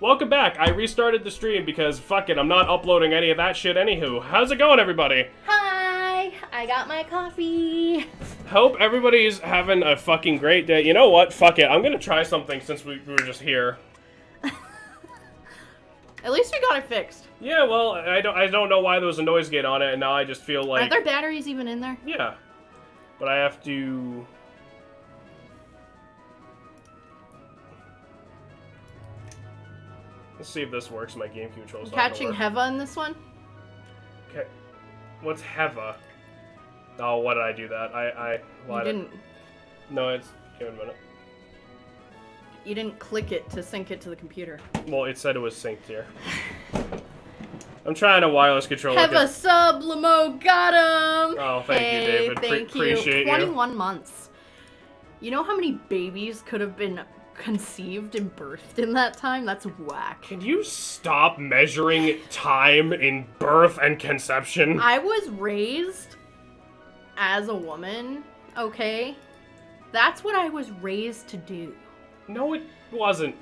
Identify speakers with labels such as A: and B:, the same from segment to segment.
A: welcome back. I restarted the stream because, fuck it, I'm not uploading any of that shit anywho. How's it going, everybody?
B: Hi, I got my coffee.
A: Hope everybody's having a fucking great day. You know what? Fuck it, I'm gonna try something since we were just here.
B: At least we got it fixed.
A: Yeah, well, I don't know why there was a noise gate on it, and now I just feel like...
B: Are there batteries even in there?
A: Yeah. But I have to... Let's see if this works. My game controls.
B: Catching Heva in this one?
A: Okay. What's Heva? Oh, why did I do that?
B: You didn't.
A: No, it's... Give it a minute.
B: You didn't click it to sync it to the computer.
A: Well, it said it was synced here. I'm trying a wireless controller.
B: Heva Sublimo, got him!
A: Oh, thank you, David.
B: Thank you.
A: Appreciate
B: 21 months. You know how many babies could have been conceived and birthed in that time? That's whack.
A: Can you stop measuring time in birth and conception?
B: I was raised as a woman, okay? That's what I was raised to do.
A: No, it wasn't.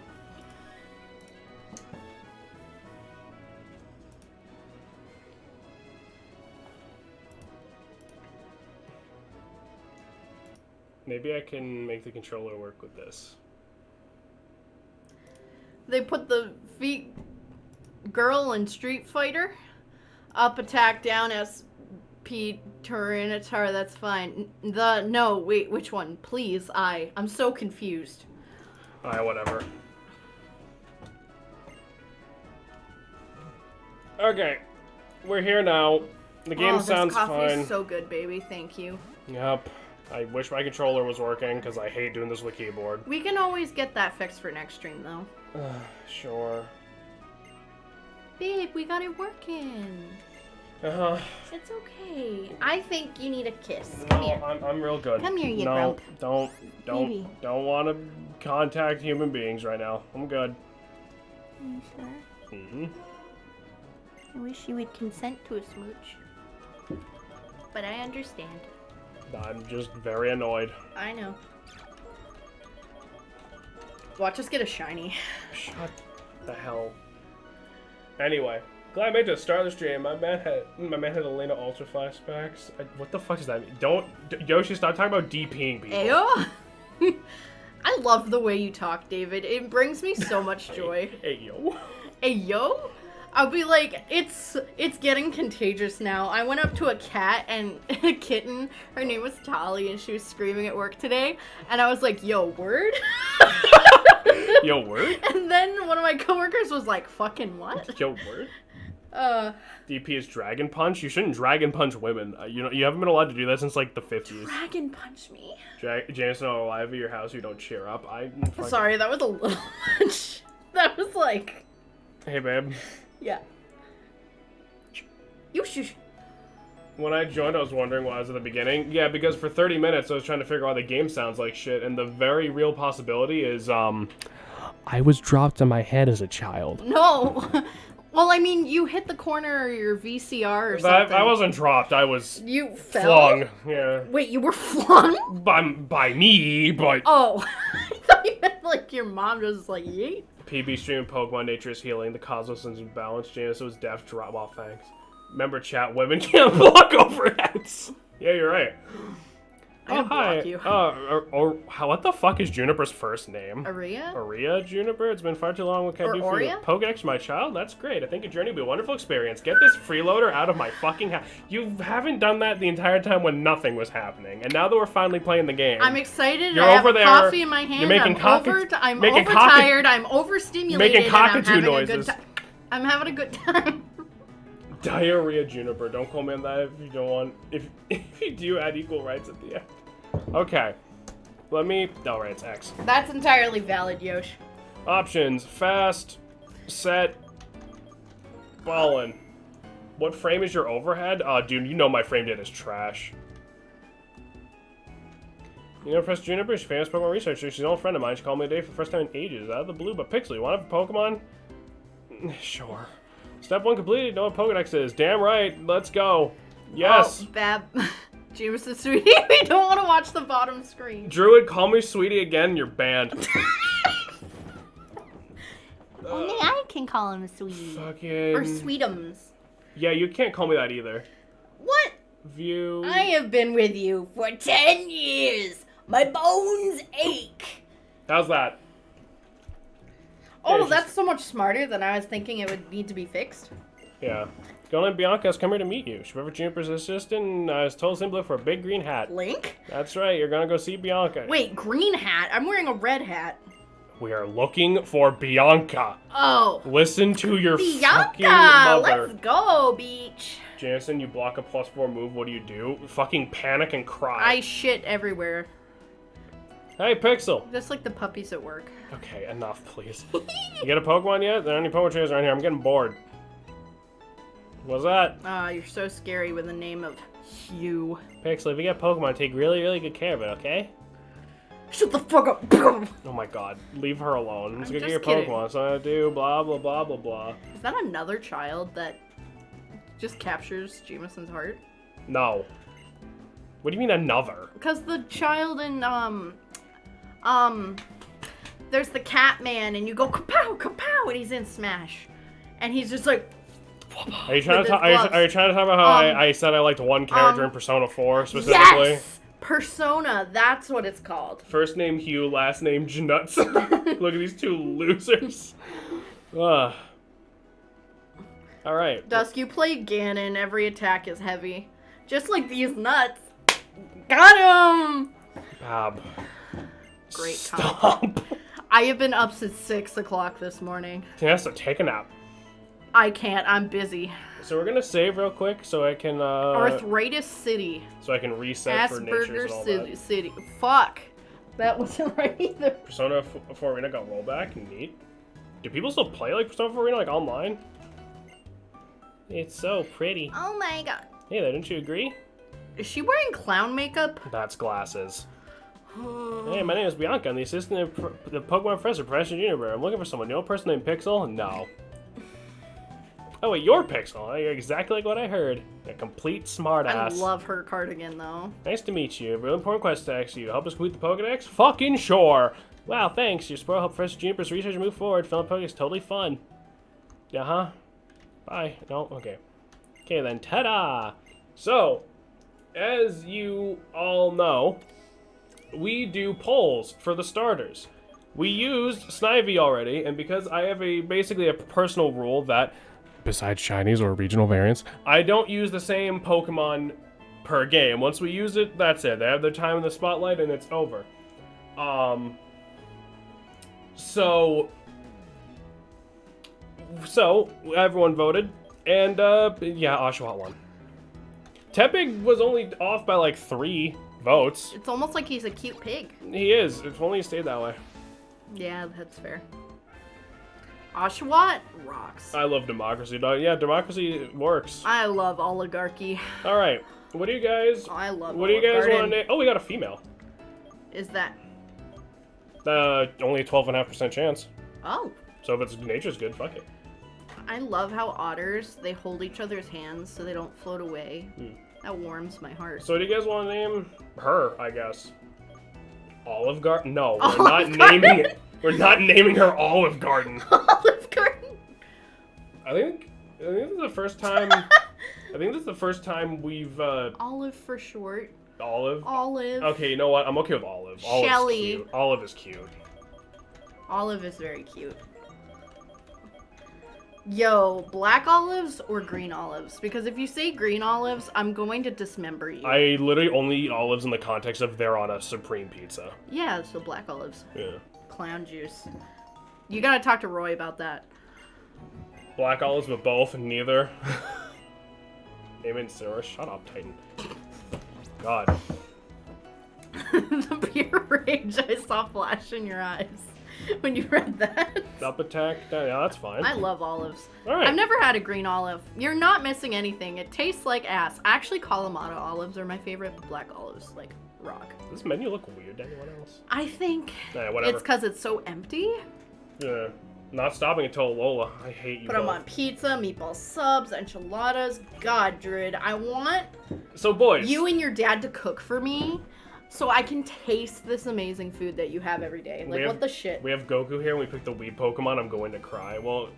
A: Maybe I can make the controller work with this.
B: They put the feet girl in Street Fighter. Up attack, down SP Tyranitar, that's fine. No, wait, which one? Please, I'm so confused.
A: Alright, whatever. Okay, we're here now. The game sounds fine.
B: This coffee is so good, baby. Thank you.
A: Yep. I wish my controller was working, because I hate doing this with keyboard.
B: We can always get that fixed for next stream, though.
A: Sure.
B: Babe, we got it working.
A: Uh-huh.
B: It's okay. I think you need a kiss.
A: No,
B: Come here.
A: I'm real good.
B: Come here, you
A: no,
B: grump.
A: don't want to contact human beings right now. I'm good.
B: Are you sure?
A: Mm-hmm.
B: I wish you would consent to a smooch. But I understand.
A: I'm just very annoyed.
B: I know. Watch us get a shiny.
A: Shut the hell. Anyway, glad I made it to start of the stream. My man had Elena Ultra flashbacks. What the fuck does that mean? Don't Yoshi, stop talking about DPing people.
B: Ayo? I love the way you talk, David. It brings me so much joy.
A: Hey yo.
B: Hey yo? I'll be like, it's getting contagious now. I went up to a cat and a kitten. Her name was Tolly, and she was screaming at work today. And I was like, yo, word?
A: Yo, word?
B: And then one of my coworkers was like, fucking what?
A: Yo, word?
B: DP
A: is Dragon Punch? You shouldn't Dragon Punch women. You haven't been allowed to do that since like the 50s.
B: Dragon Punch me.
A: Jameson, I'll arrive at your house. You don't cheer up.
B: Sorry, that was a little much. That was like...
A: Hey, babe.
B: Yeah. You shush.
A: When I joined, I was wondering why I was at the beginning. Yeah, because for 30 minutes, I was trying to figure out why the game sounds like shit, and the very real possibility is, I was dropped on my head as a child.
B: No. Well, I mean, you hit the corner of your VCR or something.
A: I wasn't dropped. I was...
B: You fell?
A: Flung. Yeah.
B: Wait, you were flung?
A: By me, but...
B: Oh. I thought you meant, like, your mom was like, yeet.
A: PB stream Pokemon Nature is Healing. The cosmos is in balance. James was deaf. Drop. Well, thanks. Remember, chat. Women can't block overheads. Yeah, you're right.
B: I can block you.
A: What the fuck is Juniper's first name?
B: Aria?
A: Aria Juniper? It's been far too long. What can I do for you? Pokedex to my child? That's great. I think your journey will be a wonderful experience. Get this freeloader out of my fucking house. You haven't done that the entire time when nothing was happening. And now that we're finally playing the game.
B: I'm excited.
A: You're
B: I have
A: over there.
B: Coffee in my hand.
A: You're making
B: I'm overtired. I'm overstimulated.
A: Making cockatoo noises.
B: I'm having a good time.
A: Diarrhea Juniper. Don't call me on that if you don't want. If you do, add equal rights at the end. Okay. Let me... Oh, right, it's X.
B: That's entirely valid, Yosh.
A: Options. Fast. Set. Ballin'. What frame is your overhead? Dude, you know my frame data is trash. You know, Professor Juniper, she's a famous Pokemon researcher. She's an old friend of mine. She called me today for the first time in ages. Out of the blue, but Pixel, you want a Pokemon? Sure. Step 1 completed. Know what Pokedex is. Damn right. Let's go. Yes.
B: Oh, Bab. Jameson, sweetie, we don't want to watch the bottom screen.
A: Druid, call me sweetie again. You're banned.
B: Only I can call him Sweetie.
A: Fucking...
B: Or Sweetums.
A: Yeah, you can't call me that either.
B: What?
A: View...
B: I have been with you for 10 years. My bones ache.
A: How's that?
B: Oh,
A: Yeah,
B: that's so much smarter than I was thinking it would need to be fixed.
A: Yeah. Gonna let Bianca has come here to meet you. She's River Juniper's assistant, and I was told simply for a big green hat.
B: Link?
A: That's right, you're gonna go see Bianca.
B: Wait, green hat? I'm wearing a red hat.
A: We are looking for Bianca.
B: Oh.
A: Listen to your fucking
B: Bianca!
A: mother.
B: Let's go, beach.
A: Jansen, you block a +4 move, what do? Fucking panic and cry.
B: I shit everywhere.
A: Hey, Pixel.
B: Just like the puppies at work.
A: Okay, enough, please. You get a Pokemon yet? There aren't any Pokemon trainers around here. I'm getting bored. What's that?
B: Ah, you're so scary with the name of Hugh.
A: Pixel, if you get Pokemon, take really, really good care of it, okay?
B: Shut the fuck up.
A: Oh my god. Leave her alone. I'm just gonna
B: just
A: get your
B: kidding.
A: Pokemon. So I do blah, blah, blah, blah, blah.
B: Is that another child that just captures Jameson's heart?
A: No. What do you mean another?
B: Because the child in, there's the cat man, and you go kapow, kapow, and he's in Smash. And he's just like...
A: Are you trying to talk? Are you trying to talk about how I said I liked one character in Persona 4 specifically?
B: Yes! Persona, that's what it's called.
A: First name Hugh, last name Jnuts. Look at these two losers. Ugh. All right.
B: Dusk, you play Ganon. Every attack is heavy. Just like these nuts. Got him!
A: Bob.
B: Great
A: Stop.
B: I have been up since 6 o'clock this morning.
A: He has to take a nap.
B: I can't. I'm busy.
A: So we're gonna save real quick so I can
B: Arthritis City.
A: so I can reset for natures
B: Asperger's
A: and all that.
B: City. Fuck. That wasn't right either.
A: Persona 4 Arena got rollback. Neat. Do people still play like Persona 4 Arena like online? It's so pretty.
B: Oh my god.
A: Hey there, don't you agree?
B: Is she wearing clown makeup?
A: That's glasses. Hey, my name is Bianca. I'm the assistant of the Pokemon Professor, Professor Juniper. I'm looking for someone. You know a person named Pixel? No. Oh wait, you're Pixel. You're exactly like what I heard. A complete smartass.
B: I love her cardigan though.
A: Nice to meet you. A really important quest to ask you. Help us complete the Pokedex? Fucking sure. Wow, thanks. Your support helped Professor Juniper's research move forward. Filling Pokedex is totally fun. Uh-huh. Bye. No? Okay. Okay then, ta-da! So, as you all know, we do polls for the starters. We used Snivy already, and because I have basically a personal rule that, besides shinies or regional variants, I don't use the same Pokemon per game. Once we use it, that's it. They have their time in the spotlight and it's over. So everyone voted, and yeah, Oshawott won. Tepig was only off by like 3 votes.
B: It's almost like he's a cute pig.
A: He is, if only he stayed that way.
B: Yeah, that's fair. Oshawott rocks.
A: I love democracy, dog. Yeah, democracy works.
B: I love oligarchy.
A: All right, what do you guys?
B: I love.
A: What do you guys want to name? Oh, we got a female.
B: Is that?
A: Only a 12.5% chance.
B: Oh.
A: So if it's nature's good, fuck it.
B: I love how otters, they hold each other's hands so they don't float away. That warms my heart.
A: So do you guys want to name her? I guess. Olive Garden? No, we're
B: Olive
A: not
B: Garden?
A: naming it. We're not naming her Olive Garden.
B: Olive Garden.
A: I think this is the first time. I think this is the first time we've
B: Olive for short.
A: Olive.
B: Olive.
A: Okay, you know what? I'm okay with Olive. Olive's
B: Shelly.
A: cute. Olive is cute.
B: Olive is very cute. Yo, black olives or green olives? Because if you say green olives, I'm going to dismember you.
A: I literally only eat olives in the context of they're on a Supreme pizza.
B: Yeah, so black olives.
A: Yeah.
B: Clown juice. You gotta talk to Roy about that.
A: Black olives, but both, neither. Name it Sarah. Shut up, Titan. God.
B: The pure rage I saw flash in your eyes when you read that.
A: Up attack. Yeah, that's fine.
B: I love olives.
A: All right.
B: I've never had a green olive. You're not missing anything. It tastes like ass. Actually, Kalamata olives are my favorite, but black olives, like, rock.
A: Does this menu look weird to anyone else?
B: I think
A: Whatever.
B: it's because it's so empty.
A: Yeah. Not stopping until Lola. I hate you
B: Put them
A: both.
B: on pizza, meatball subs, enchiladas. God, Druid, I want
A: So, boys.
B: you and your dad to cook for me so I can taste this amazing food that you have every day. Like, what the shit?
A: We have Goku here, and we picked the Wii Pokemon. I'm going to cry. Well,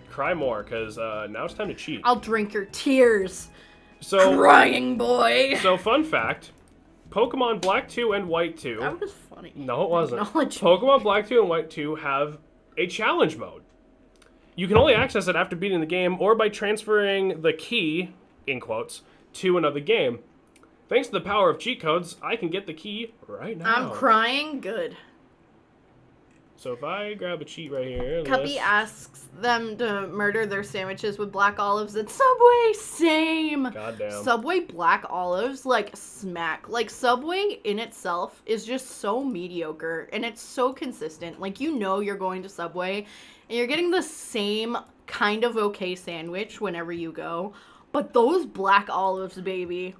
A: cry more, because now it's time to cheat.
B: I'll drink your tears.
A: So,
B: crying boy.
A: So, fun fact, Pokemon Black 2 and White 2...
B: That was funny.
A: No, it wasn't.
B: Acknowledge
A: Pokemon Black 2 and White 2 have a challenge mode. You can only access it after beating the game or by transferring the key, in quotes, to another game. Thanks to the power of cheat codes, I can get the key right now.
B: I'm crying. Good.
A: So if I grab a cheat right here...
B: Cubby asks them to murder their sandwiches with black olives at Subway. Same.
A: Goddamn.
B: Subway black olives, like, smack. Like, Subway in itself is just so mediocre, and it's so consistent. Like, you know you're going to Subway, and you're getting the same kind of okay sandwich whenever you go. But those black olives, baby...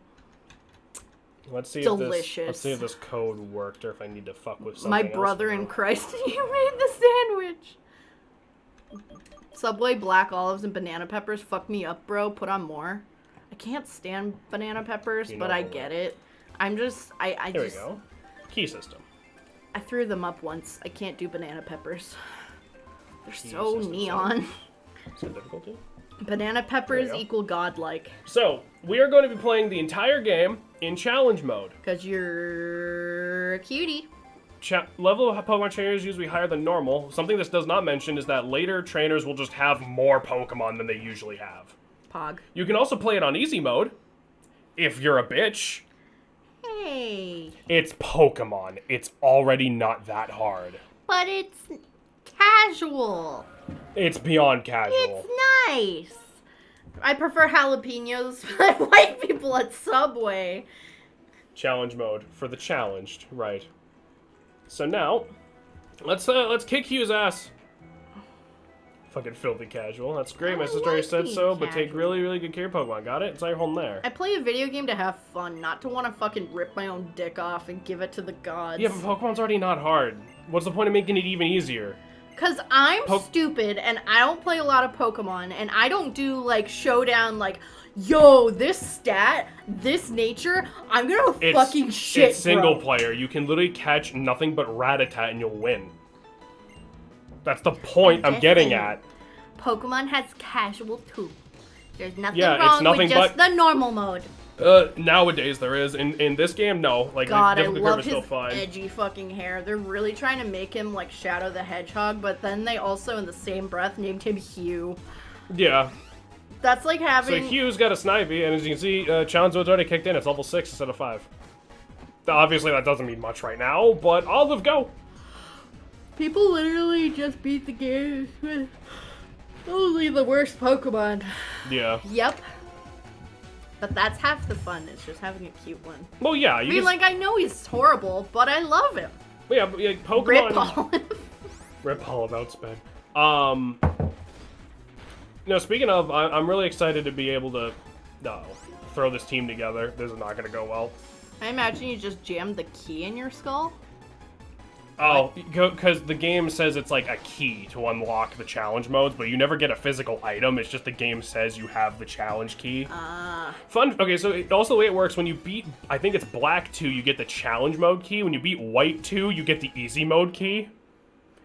A: Let's see
B: delicious.
A: if this code worked or if I need to fuck with something
B: My brother in Christ, you made the sandwich. Subway black olives and banana peppers fuck me up, bro. Put on more. I can't stand banana peppers, but I get it. I'm just I
A: There
B: just
A: we go. Key system.
B: I threw them up once. I can't do banana peppers. They're
A: Key
B: so
A: system.
B: neon.
A: Is that difficulty?
B: Banana peppers
A: go.
B: equal godlike.
A: So, we are going to be playing the entire game in challenge mode.
B: Because you're a cutie.
A: Level of Pokemon trainers is usually higher than normal. Something this does not mention is that later trainers will just have more Pokemon than they usually have.
B: Pog.
A: You can also play it on easy mode, if you're a bitch.
B: Hey.
A: It's Pokemon. It's already not that hard.
B: But it's casual.
A: It's beyond casual.
B: It's nice. I prefer jalapenos, but I like people at Subway.
A: Challenge mode for the challenged, right? So now, let's kick Hugh's ass. Fucking filthy casual. That's great. My
B: I
A: sister already
B: like
A: said
B: being
A: so, but take
B: casual.
A: really, really good care of Pokemon. Got it? It's all you're holding there.
B: I play a video game to have fun, not to want to fucking rip my own dick off and give it to the gods.
A: Yeah, but Pokemon's already not hard. What's the point of making it even easier?
B: Because I'm stupid, and I don't play a lot of Pokemon, and I don't do, like, showdown, like, yo, this stat, this nature, I'm gonna fucking shit,
A: It's single
B: bro.
A: player. You can literally catch nothing but Rattata and you'll win. That's the point I'm getting
B: saying.
A: at.
B: Pokemon has casual too. There's nothing
A: Yeah, it's
B: wrong
A: nothing
B: with just
A: but-
B: the normal mode.
A: Nowadays there is. In this game, no. Like,
B: God,
A: the
B: I
A: difficult curve
B: love
A: is
B: his
A: still fine.
B: edgy fucking hair. They're really trying to make him like Shadow the Hedgehog, but then they also, in the same breath, named him Hugh.
A: Yeah.
B: That's like
A: So
B: having...
A: Hugh's got a Snivy, and as you can see, challenge mode's already kicked in. It's level 6 instead of 5. Obviously, that doesn't mean much right now, but Olive, go!
B: People literally just beat the game with only the worst Pokemon.
A: Yeah.
B: Yep. But that's half the fun, it's just having a cute one.
A: Well, yeah.
B: I mean, like, I know he's horrible, but I love him.
A: Yeah, but, yeah, Pokemon...
B: Rip Olive.
A: Rip Olive outsped. No, speaking of, I'm really excited to be able to throw this team together. This is not going to go well.
B: I imagine you just jammed the key in your skull.
A: Oh, because the game says it's like a key to unlock the challenge modes, but you never get a physical item. It's just the game says you have the challenge key. Fun. Okay, so also the way it works, when you beat, I think it's Black 2, you get the challenge mode key. When you beat White 2, you get the easy mode key.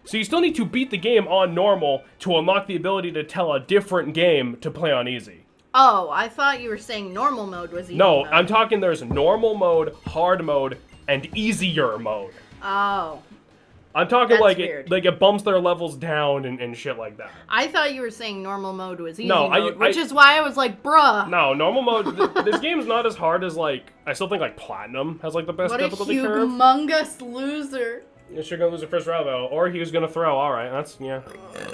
A: So you still need to beat the game on normal to unlock the ability to tell a different game to play on easy.
B: Oh, I thought you were saying normal mode was easy
A: No,
B: mode.
A: I'm talking there's normal mode, hard mode, and easier mode.
B: Oh.
A: I'm talking
B: That's
A: like
B: weird.
A: it bumps their levels down and shit like that.
B: I thought you were saying normal mode was easy
A: No,
B: mode, which is why I was like, bruh.
A: No, normal mode, this game's not as hard as, like, I still think, like, Platinum has, like, the best
B: What a
A: difficulty curve.
B: humongous loser.
A: You're gonna lose your first round, though. Or he was gonna throw. Alright, that's, yeah.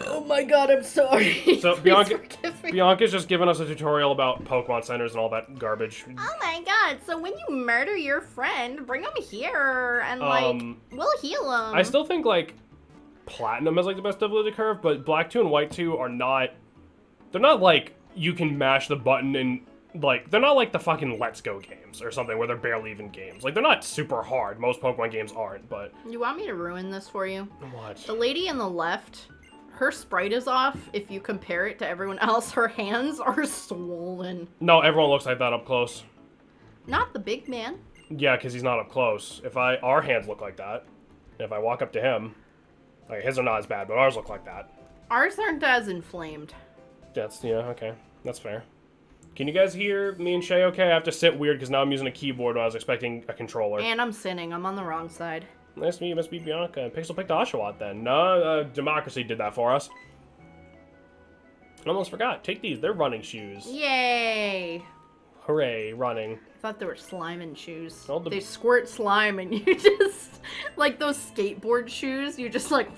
B: Oh my god, I'm sorry.
A: So,
B: Please forgive me.
A: Bianca's just giving us a tutorial about Pokemon centers and all that garbage.
B: Oh my god, so when you murder your friend, bring him here and, like, we'll heal him.
A: I still think, like, Platinum has, like, the best difficulty curve, but Black 2 and White 2 are not... They're not, like, you can mash the button and... Like, they're not like the fucking Let's Go games or something where they're barely even games. Like, they're not super hard. Most Pokemon games aren't, but...
B: You want me to ruin this for you?
A: What?
B: The lady on the left, her sprite is off. If you compare it to everyone else, her hands are swollen.
A: No, everyone looks like that up close.
B: Not the big man.
A: Yeah, because he's not up close. Our hands look like that. And if I walk up to him... Like, his are not as bad, but ours look like that.
B: Ours aren't as inflamed.
A: Yeah, okay. That's fair. Can you guys hear me and Shay okay? I have to sit weird because now I'm using a keyboard when I was expecting a controller.
B: And I'm sinning. I'm on the wrong side.
A: Nice to meet you. Must be Bianca. Pixel picked Oshawott then. No, Democracy did that for us. I almost forgot. Take these. They're running shoes.
B: Yay!
A: Hooray, running.
B: I thought they were slime and shoes.
A: Well,
B: They squirt slime and you just... Like those skateboard shoes, you just like...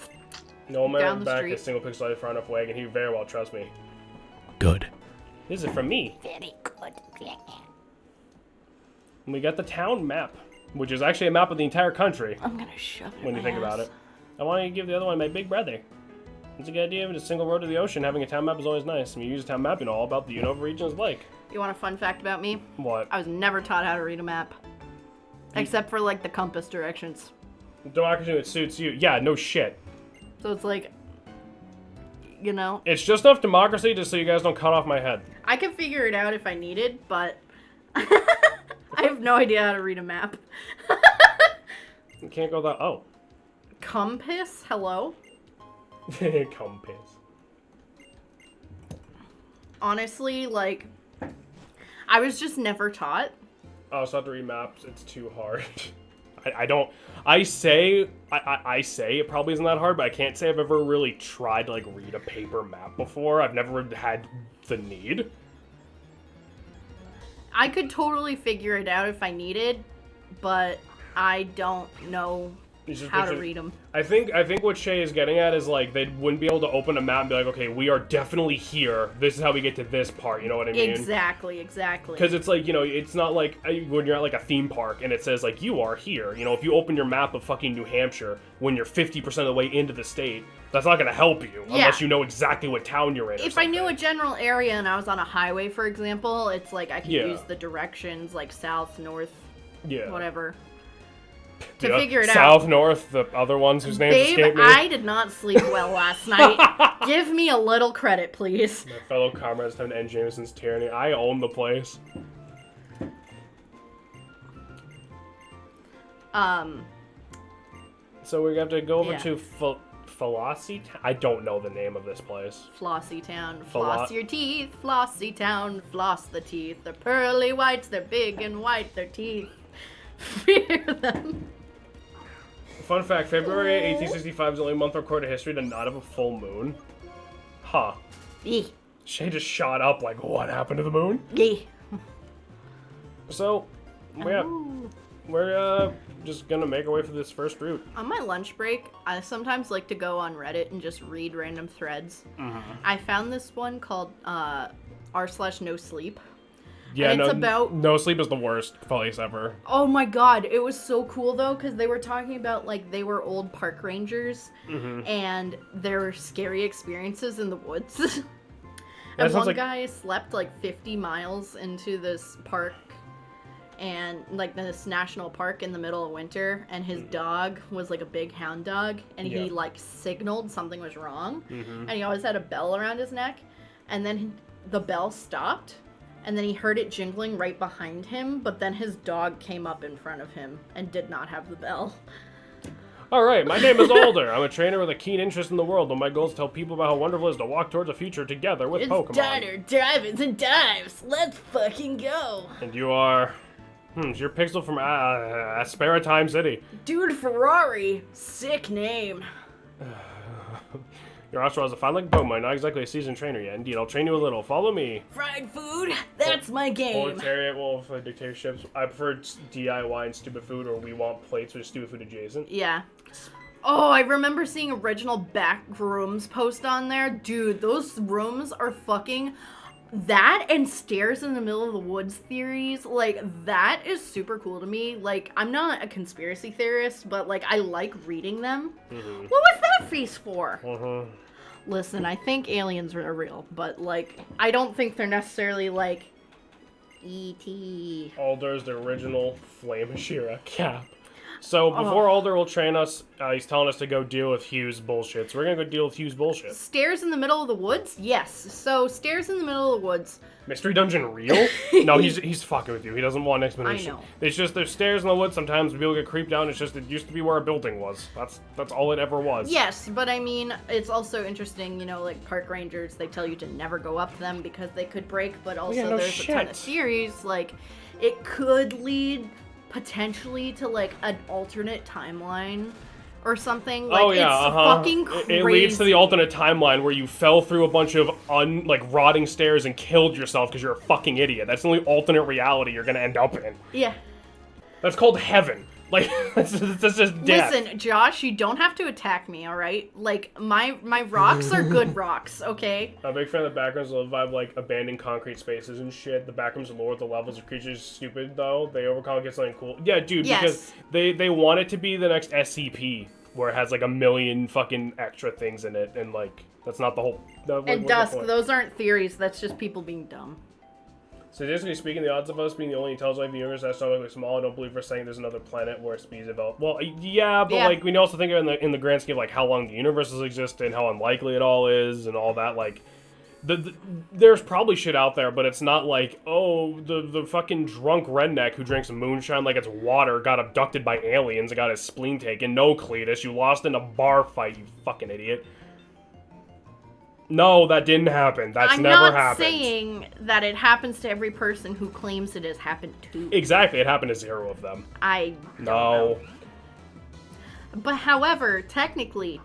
A: No man
B: down the
A: back
B: street.
A: a single pixel far enough away, and he very well trusts me.
C: Good.
A: This is from me.
D: Very good.
A: And we got the town map, which is actually a map of the entire country,
B: I'm gonna shove it
A: when
B: in
A: you
B: my
A: think about
B: ass.
A: it. I want to give the other one my big brother. It's a good idea, but a single road to the ocean, having a town map is always nice. When you use a town map, you know all about the Unova region is like.
B: You want a fun fact about me?
A: What?
B: I was never taught how to read a map. Except for like the compass directions.
A: Democracy, it suits you. Yeah, no shit.
B: So it's like... You know?
A: It's just enough democracy just so you guys don't cut off my head.
B: I could figure it out if I needed, but... I have no idea how to read a map.
A: You can't go that. Oh.
B: Compass? Hello?
A: Compass.
B: Honestly, like... I was just never taught.
A: Oh, so I have to read maps. It's too hard. I don't. I say it probably isn't that hard, but I can't say I've ever really tried to like read a paper map before. I've never had the need.
B: I could totally figure it out if I needed, but I don't know
A: It's just-
B: how
A: it's
B: to
A: just-
B: read them.
A: I think what Shay is getting at is like they wouldn't be able to open a map and be like, okay, we are definitely here. This is how we get to this part. You know what I mean?
B: Exactly.
A: Because it's like, you know, it's not like when you're at like a theme park and it says like you are here. You know, if you open your map of fucking New Hampshire when you're 50% of the way into the state, that's not gonna help you unless you know exactly what town you're in.
B: If I knew a general area and I was on a highway, for example, it's like I could
A: Yeah.
B: use the directions like south, north,
A: yeah,
B: whatever, to
A: Yeah,
B: figure it
A: South,
B: out.
A: North, the other ones whose names
B: Babe,
A: escape me.
B: I did not sleep well last night. Give me a little credit, please.
A: My fellow comrades have N. Jameson's tyranny. I own the place. So we have to go over
B: Yeah.
A: to Flossie. I don't know the name of this place.
B: Flossy Town,
A: Flo-
B: floss your teeth, Flossy Town, floss the teeth. They're pearly whites, they're big and white, their teeth. Fear them.
A: Fun fact, February 1865 is the only month in recorded history to not have a full moon. Huh.
B: Yee,
A: Shay just shot up like, what happened to the moon?
B: yee.
A: So, we're just gonna make our way for this first route.
B: On my lunch break, I sometimes like to go on Reddit and just read random threads. I found this one called r/no sleep.
A: Yeah,
B: And it's
A: no,
B: about-
A: no sleep is the worst place ever.
B: Oh my god, it was so cool though, because they were talking about like they were old park rangers and their scary experiences in the woods.
A: That
B: And
A: sounds
B: one
A: like-
B: guy slept like 50 miles into this park and like this national park in the middle of winter, and his dog was like a big hound dog, and he
A: Yeah.
B: like signaled something was wrong, and he always had a bell around his neck, and then the bell stopped, and then he heard it jingling right behind him, but then his dog came up in front of him and did not have the bell.
A: Alright, my name is Alder. I'm a trainer with a keen interest in the world, and my goal is to tell people about how wonderful it is to walk towards a future together with Pokemon.
B: Diner, drive-ins, and dives. Let's fucking go.
A: And you are... you're Pixel from Asparatime City.
B: Dude Ferrari. Sick name.
A: Your Oshawott is a fine like Pokemon, not exactly a seasoned trainer yet. Indeed, I'll train you a little. Follow me.
B: Fried food? That's my game.
A: Proletariat Wolf dictatorships. I prefer DIY and stupid food, or we want plates which is stupid food adjacent.
B: Yeah. Oh, I remember seeing original back rooms post on there. Dude, those rooms are fucking... That and stairs in the middle of the woods theories, like, that is super cool to me. Like, I'm not a conspiracy theorist, but, like, I like reading them. What was that face for? Listen, I think aliens are real, but, like, I don't think they're necessarily, like, E.T.
A: Alder's the original Flame Shira cap. So before Alder will train us, he's telling us to go deal with Hugh's bullshit. So we're gonna go deal with Hugh's bullshit.
B: Stairs in the middle of the woods? Yes. So stairs in the middle of the woods.
A: Mystery dungeon real? No, he's fucking with you. He doesn't want an explanation.
B: I know.
A: It's just there's stairs in the woods. Sometimes people get creeped out. It's just it used to be where a building was. That's all it ever was.
B: Yes, but I mean, it's also interesting, you know, like park rangers, they tell you to never go up them because they could break, but also there's a ton of theories, like, it could lead potentially to, like, an alternate timeline or something. Like, it's fucking crazy.
A: It leads to the alternate timeline where you fell through a bunch of rotting stairs and killed yourself because you're a fucking idiot. That's the only alternate reality you're gonna end up in.
B: Yeah.
A: That's called heaven. Like, that's just death.
B: Listen, Josh, you don't have to attack me, alright? Like, my rocks are good rocks, okay?
A: I'm a big fan of the backgrounds that vibe, like, abandoned concrete spaces and shit. The backgrounds lower the levels of creatures stupid, though. They overcomplicate something cool. Yeah, dude, because they want it to be the next SCP, where it has, like, a million fucking extra things in it, and, like, that's not the whole...
B: And Dusk, those aren't theories, that's just people being dumb.
A: Statistically speaking, the odds of us being the only intelligent life in the universe is astronomically small. I don't believe we're saying there's another planet where species develop. Well, yeah, but like we can also think of it in the grand scheme of like how long the universe has existed, how unlikely it all is, and all that. Like, there's probably shit out there, but it's not like the fucking drunk redneck who drinks moonshine like it's water got abducted by aliens and got his spleen taken. No, Cletus, you lost in a bar fight, you fucking idiot. No, that didn't happen. That's never happened. I'm not
B: saying that it happens to every person who claims it has happened to.
A: Exactly, it happened to 0 of them.
B: I don't know. But however, technically,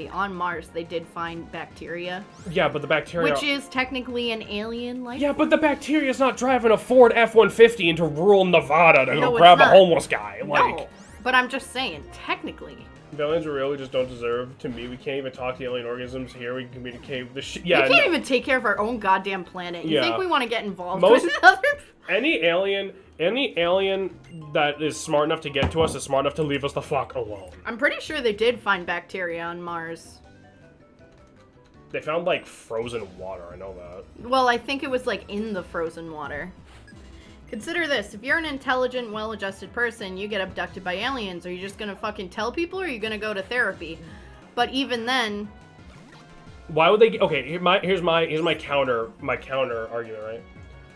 B: on Mars, they did find bacteria.
A: Yeah, but the bacteria...
B: Which is technically an alien life.
A: Yeah, but the bacteria's not driving a Ford F-150 into rural Nevada to go grab a homeless guy. Like...
B: No, but I'm just saying, technically...
A: If aliens are real, we just don't deserve to be. We can't even talk to alien organisms here. We can communicate with the shit. Yeah,
B: we can't even take care of our own goddamn planet. You think we want to get involved with other...
A: Any alien that is smart enough to get to us is smart enough to leave us the fuck alone.
B: I'm pretty sure they did find bacteria on Mars.
A: They found, like, frozen water. I know that.
B: Well, I think it was, like, in the frozen water. Consider this, if you're an intelligent, well-adjusted person, you get abducted by aliens, are you just gonna fucking tell people, or are you gonna go to therapy? But even then...
A: Why would they... Okay, here's my counter argument, right?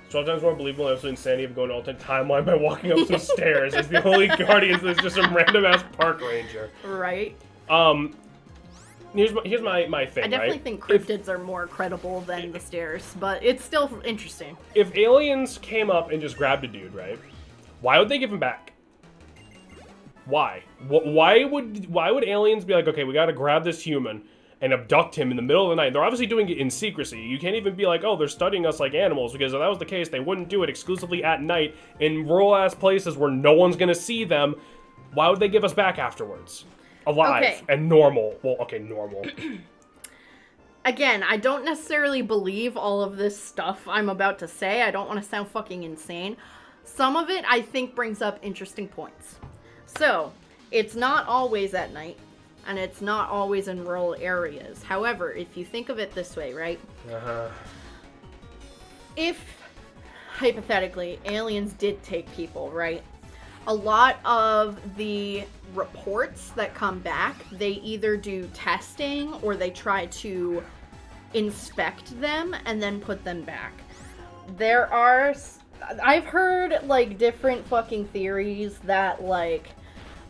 A: 12 times more believable and absolute insanity of going to alternate timeline by walking up some stairs as the only guardians is just some random-ass park ranger.
B: Right.
A: Here's my thing,
B: I definitely think cryptids are more credible than the stairs, but it's still interesting.
A: If aliens came up and just grabbed a dude, right? Why would they give him back? Why? Why would aliens be like, okay, we gotta grab this human and abduct him in the middle of the night? They're obviously doing it in secrecy. You can't even be like, oh, they're studying us like animals, because if that was the case, they wouldn't do it exclusively at night in rural-ass places where no one's gonna see them. Why would they give us back afterwards? Alive and normal. Well, okay, normal.
B: Again, I don't necessarily believe all of this stuff I'm about to say. I don't want to sound fucking insane. Some of it, I think, brings up interesting points. So, it's not always at night, and it's not always in rural areas. However, if you think of it this way, right? If, hypothetically, aliens did take people, right? A lot of the reports that come back, they either do testing or they try to inspect them and then put them back. I've heard, like, different fucking theories that, like,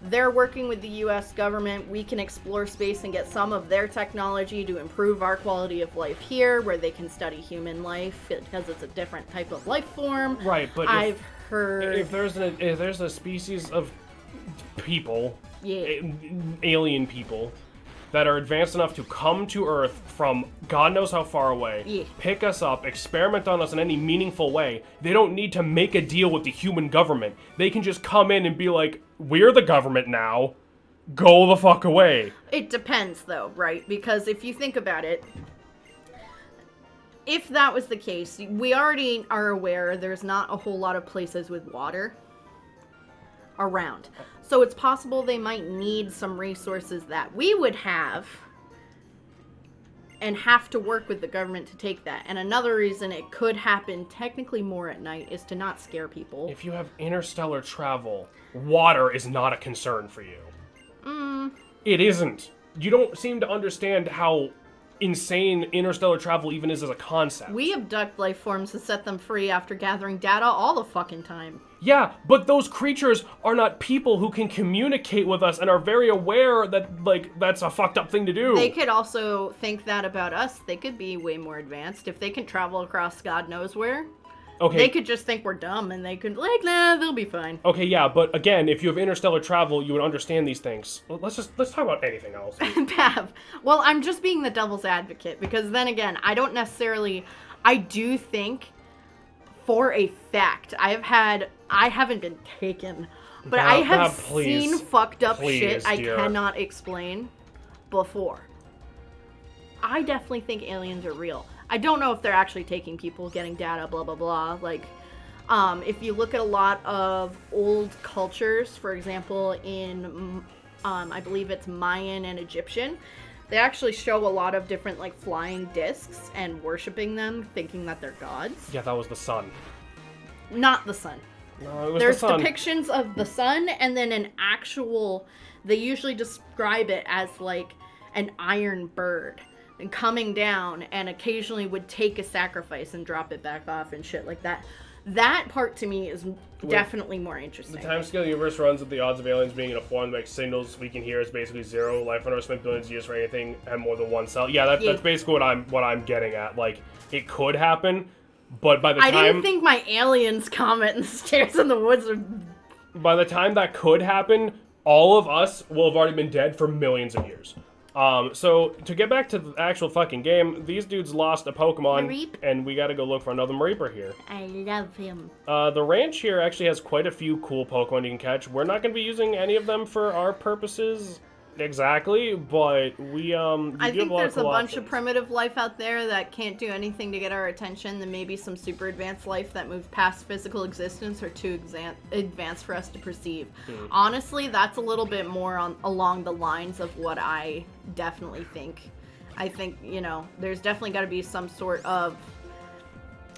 B: they're working with the US government, we can explore space and get some of their technology to improve our quality of life here, where they can study human life because it's a different type of life form.
A: Right, but
B: I've heard...
A: If there's a species of people, alien people, that are advanced enough to come to Earth from God knows how far away, pick us up, experiment on us in any meaningful way, they don't need to make a deal with the human government. They can just come in and be like, we're the government now, go the fuck away.
B: It depends, though, right? Because if you think about it, if that was the case, we already are aware there's not a whole lot of places with water around. So it's possible they might need some resources that we would have and have to work with the government to take that. And another reason it could happen technically more at night is to not scare people.
A: If you have interstellar travel, water is not a concern for you. It isn't. You don't seem to understand how insane interstellar travel even is as a concept.
B: We abduct life forms to set them free after gathering data all the fucking time.
A: Yeah, but those creatures are not people who can communicate with us and are very aware that, like, that's a fucked up thing to do.
B: They could also think that about us. They could be way more advanced. If they can travel across God knows where,
A: Okay.
B: they could just think we're dumb and they could, like, nah, they'll be fine.
A: Okay, yeah, but again, if you have interstellar travel, you would understand these things. Let's talk about anything else.
B: Pav. Well, I'm just being the devil's advocate because then again, I do think for a fact, I haven't been taken, but I have seen fucked up shit I cannot explain before. I definitely think aliens are real. I don't know if they're actually taking people, getting data, blah, blah, blah. Like, if you look at a lot of old cultures, for example, in, I believe it's Mayan and Egyptian, they actually show a lot of different, like, flying discs and worshiping them, thinking that they're gods.
A: Yeah, that was the sun.
B: Not the sun.
A: No, it was
B: There's
A: the sun.
B: depictions of the sun, and then they usually describe it as, like, an iron bird. And coming down, and occasionally would take a sacrifice and drop it back off and shit like that. That part to me is definitely more interesting.
A: The timescale of the universe runs with the odds of aliens being in a form that makes signals we can hear is basically zero. Life on Earth spent billions of years for anything and more than one cell. Yeah, that's basically what I'm getting at. Like, it could happen, but by the time...
B: I didn't think my aliens comment and stairs in the woods are...
A: By the time that could happen, all of us will have already been dead for millions of years. So, to get back to the actual fucking game, these dudes lost a Pokemon,
B: Mareep.
A: and we gotta go look for another Mareeper here.
B: I love him.
A: The ranch here actually has quite a few cool Pokemon you can catch. We're not gonna be using any of them for our purposes exactly, but we,
B: I think there's a bunch of
A: options.
B: primitive life out there that can't do anything to get our attention. Then maybe some super advanced life that moves past physical existence or too advanced for us to perceive. Honestly, that's a little bit more along the lines of what I definitely think. I think, there's definitely got to be some sort of...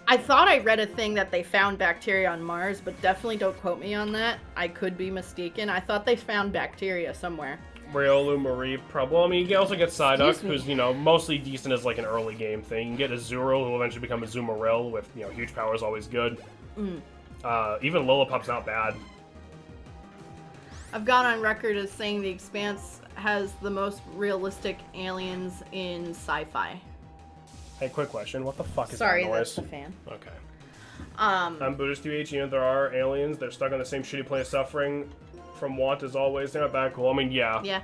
B: I thought I read a thing that they found bacteria on Mars, but definitely don't quote me on that. I could be mistaken. I thought they found bacteria somewhere.
A: Riolu, Mareep, Well, I mean, you can also get Psyduck, who's, mostly decent as, like, an early game thing. You can get Azurill, who will eventually become a Azumarill with, huge power is always good. Even Lillipup's not bad.
B: I've gone on record as saying The Expanse has the most realistic aliens in sci-fi.
A: Hey, quick question. What the fuck is
B: Sorry,
A: that noise?
B: that's the fan.
A: Okay. I'm Buddhist UH, there are aliens. They're stuck on the same shitty plane of suffering from want as always. They're not bad cool. I mean, yeah.
B: Yeah.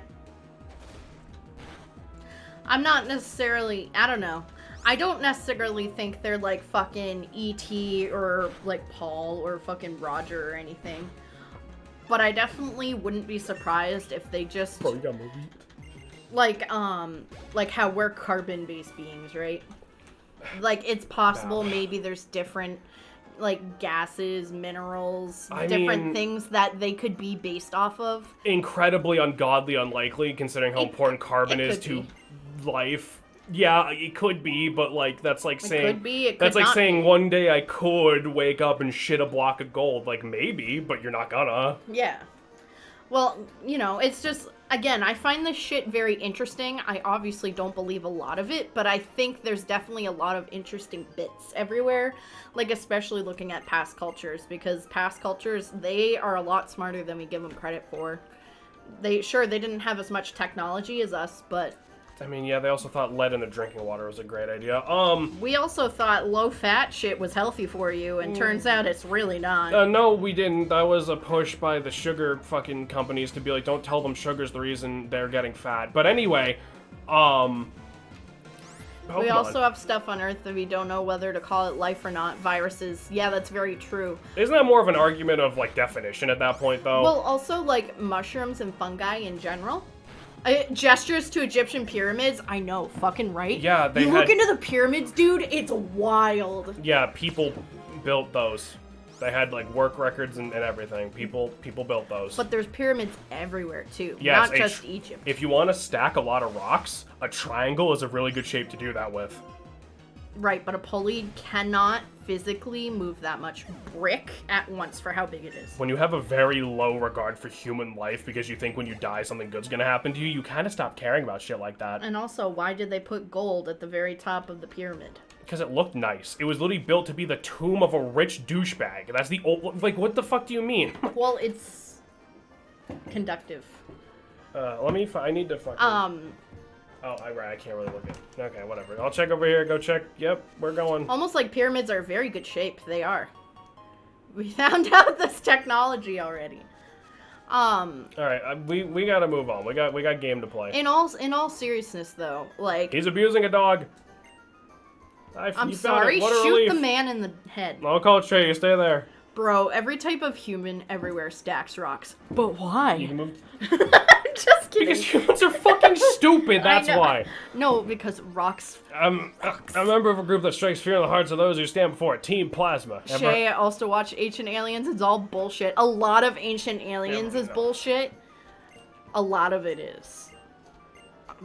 B: I'm not necessarily... I don't know. I don't necessarily think they're like fucking E.T. or like Paul or fucking Roger or anything. But I definitely wouldn't be surprised if they just...
A: Bro, you got movie.
B: Like how we're carbon-based beings, right? Like, it's possible maybe there's different... like gases, minerals, different things that they could be based off of.
A: Incredibly ungodly unlikely, considering how important carbon is to life. Yeah, it could be, but like that's like saying
B: could be, it could
A: that's like
B: not
A: saying
B: be.
A: one day I could wake up and shit a block of gold. Like maybe, but you're not gonna.
B: Yeah. Well, it's just, again, I find this shit very interesting. I obviously don't believe a lot of it, but I think there's definitely a lot of interesting bits everywhere. Like, especially looking at past cultures, because past cultures, they are a lot smarter than we give them credit for. They didn't have as much technology as us, but...
A: I mean, yeah, they also thought lead in the drinking water was a great idea.
B: We also thought low-fat shit was healthy for you, and turns out it's really not.
A: No, we didn't. That was a push by the sugar fucking companies to be like, don't tell them sugar's the reason they're getting fat. But anyway, Pokemon.
B: We also have stuff on Earth that we don't know whether to call it life or not. Viruses. Yeah, that's very true.
A: Isn't that more of an argument of, like, definition at that point, though?
B: Well, also, like, mushrooms and fungi in general. Gestures to Egyptian pyramids, I know, fucking right?
A: Yeah,
B: look into the pyramids, dude, it's wild.
A: Yeah, people built those. They had like work records and everything. People built those.
B: But there's pyramids everywhere too,
A: Yes,
B: not just Egypt.
A: If you want to stack a lot of rocks, a triangle is a really good shape to do that with.
B: Right, but a pulley cannot physically move that much brick at once for how big it is.
A: When you have a very low regard for human life because you think when you die something good's gonna happen to you, you kind of stop caring about shit like that.
B: And also, why did they put gold at the very top of the pyramid?
A: Because it looked nice. It was literally built to be the tomb of a rich douchebag. That's the old... Like, what the fuck do you mean?
B: Well, it's... conductive.
A: I need to fucking... Oh, I can't really look at it. Okay, whatever. I'll check over here. Go check. Yep, we're going.
B: Almost like pyramids are very good shape. They are. We found out this technology already.
A: Alright, we gotta move on. We got game to play.
B: In all seriousness, though, like...
A: He's abusing a dog.
B: I'm sorry, shoot the man in the head.
A: I'll call it straight. You stay there.
B: Bro, every type of human everywhere stacks rocks. But why?
A: You can move...
B: Just kidding.
A: Because humans are fucking stupid, that's why.
B: No, because rocks...
A: I'm a member of a group that strikes fear in the hearts of those who stand before it. Team Plasma.
B: Shay, I also watch Ancient Aliens. It's all bullshit. A lot of Ancient Aliens is bullshit. A lot of it is.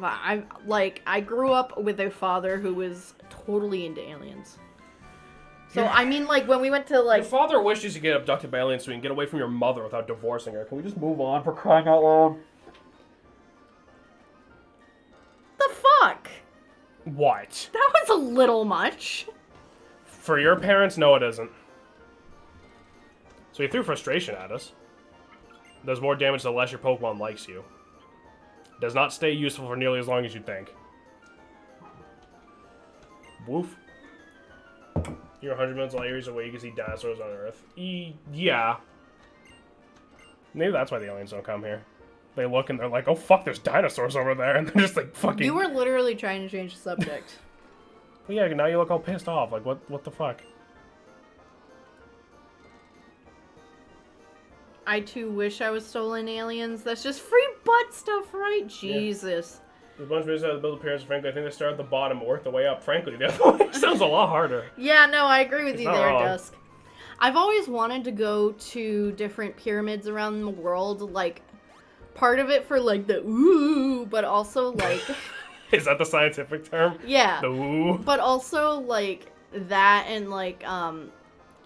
B: I grew up with a father who was totally into aliens. So, I mean, like, when we went to, like...
A: Your father wishes you get abducted by aliens so you can get away from your mother without divorcing her. Can we just move on for crying out loud?
B: The fuck?
A: What?
B: That was a little much.
A: For your parents, no it isn't. So you threw frustration at us. Does more damage the less your Pokemon likes you. Does not stay useful for nearly as long as you think. Woof. You're 100 million light years away, you can see dinosaurs on Earth. Yeah. Maybe that's why the aliens don't come here. They look and they're like, oh fuck, there's dinosaurs over there, and they're just like fucking...
B: You were literally trying to change the subject.
A: Well, yeah, now you look all pissed off. Like, what the fuck?
B: I too wish I was stolen aliens. That's just free butt stuff, right? Jesus.
A: There's a bunch of videos how to build appearance, frankly. I think they start at the bottom and work their way up. Frankly, the other way sounds a lot harder.
B: Yeah, no, I agree with
A: It's
B: you
A: not
B: there,
A: wrong.
B: Dusk. I've always wanted to go to different pyramids around the world, like, part of it for, like, the ooh, but also, like...
A: Is that the scientific term?
B: Yeah.
A: The ooh?
B: But also, like, that and, like,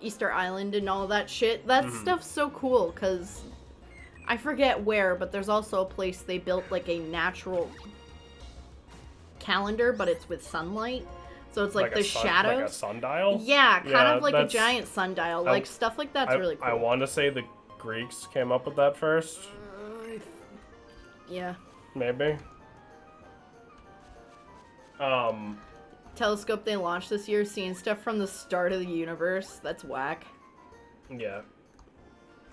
B: Easter Island and all that shit. That stuff's so cool, because I forget where, but there's also a place they built, like, a natural calendar, but it's with sunlight. So it's like the shadows.
A: Like a sundial?
B: Yeah, kind of like a giant sundial. Like, stuff like that's really cool.
A: I want to say the Greeks came up with that first.
B: Yeah.
A: Maybe.
B: Telescope they launched this year, seeing stuff from the start of the universe. That's whack.
A: Yeah.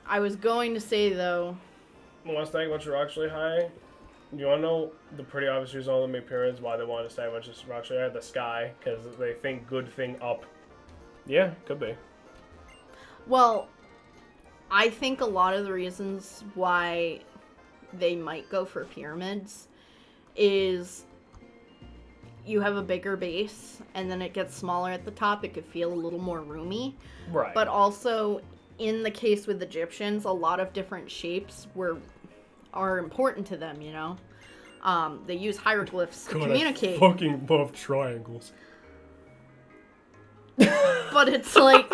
B: I was going to say, though...
A: You want to stack a bunch of rocks really high? You want to know the pretty obvious reason all the make pyramids, why they want to stack a bunch of rocks really high? The sky, because they think good thing up. Yeah, could be.
B: Well, I think a lot of the reasons why they might go for pyramids is you have a bigger base, and then it gets smaller at the top. It could feel a little more roomy.
A: Right.
B: But also, in the case with Egyptians, a lot of different shapes are important to them, you know? They use hieroglyphs to communicate.
A: I fucking love triangles.
B: But it's like...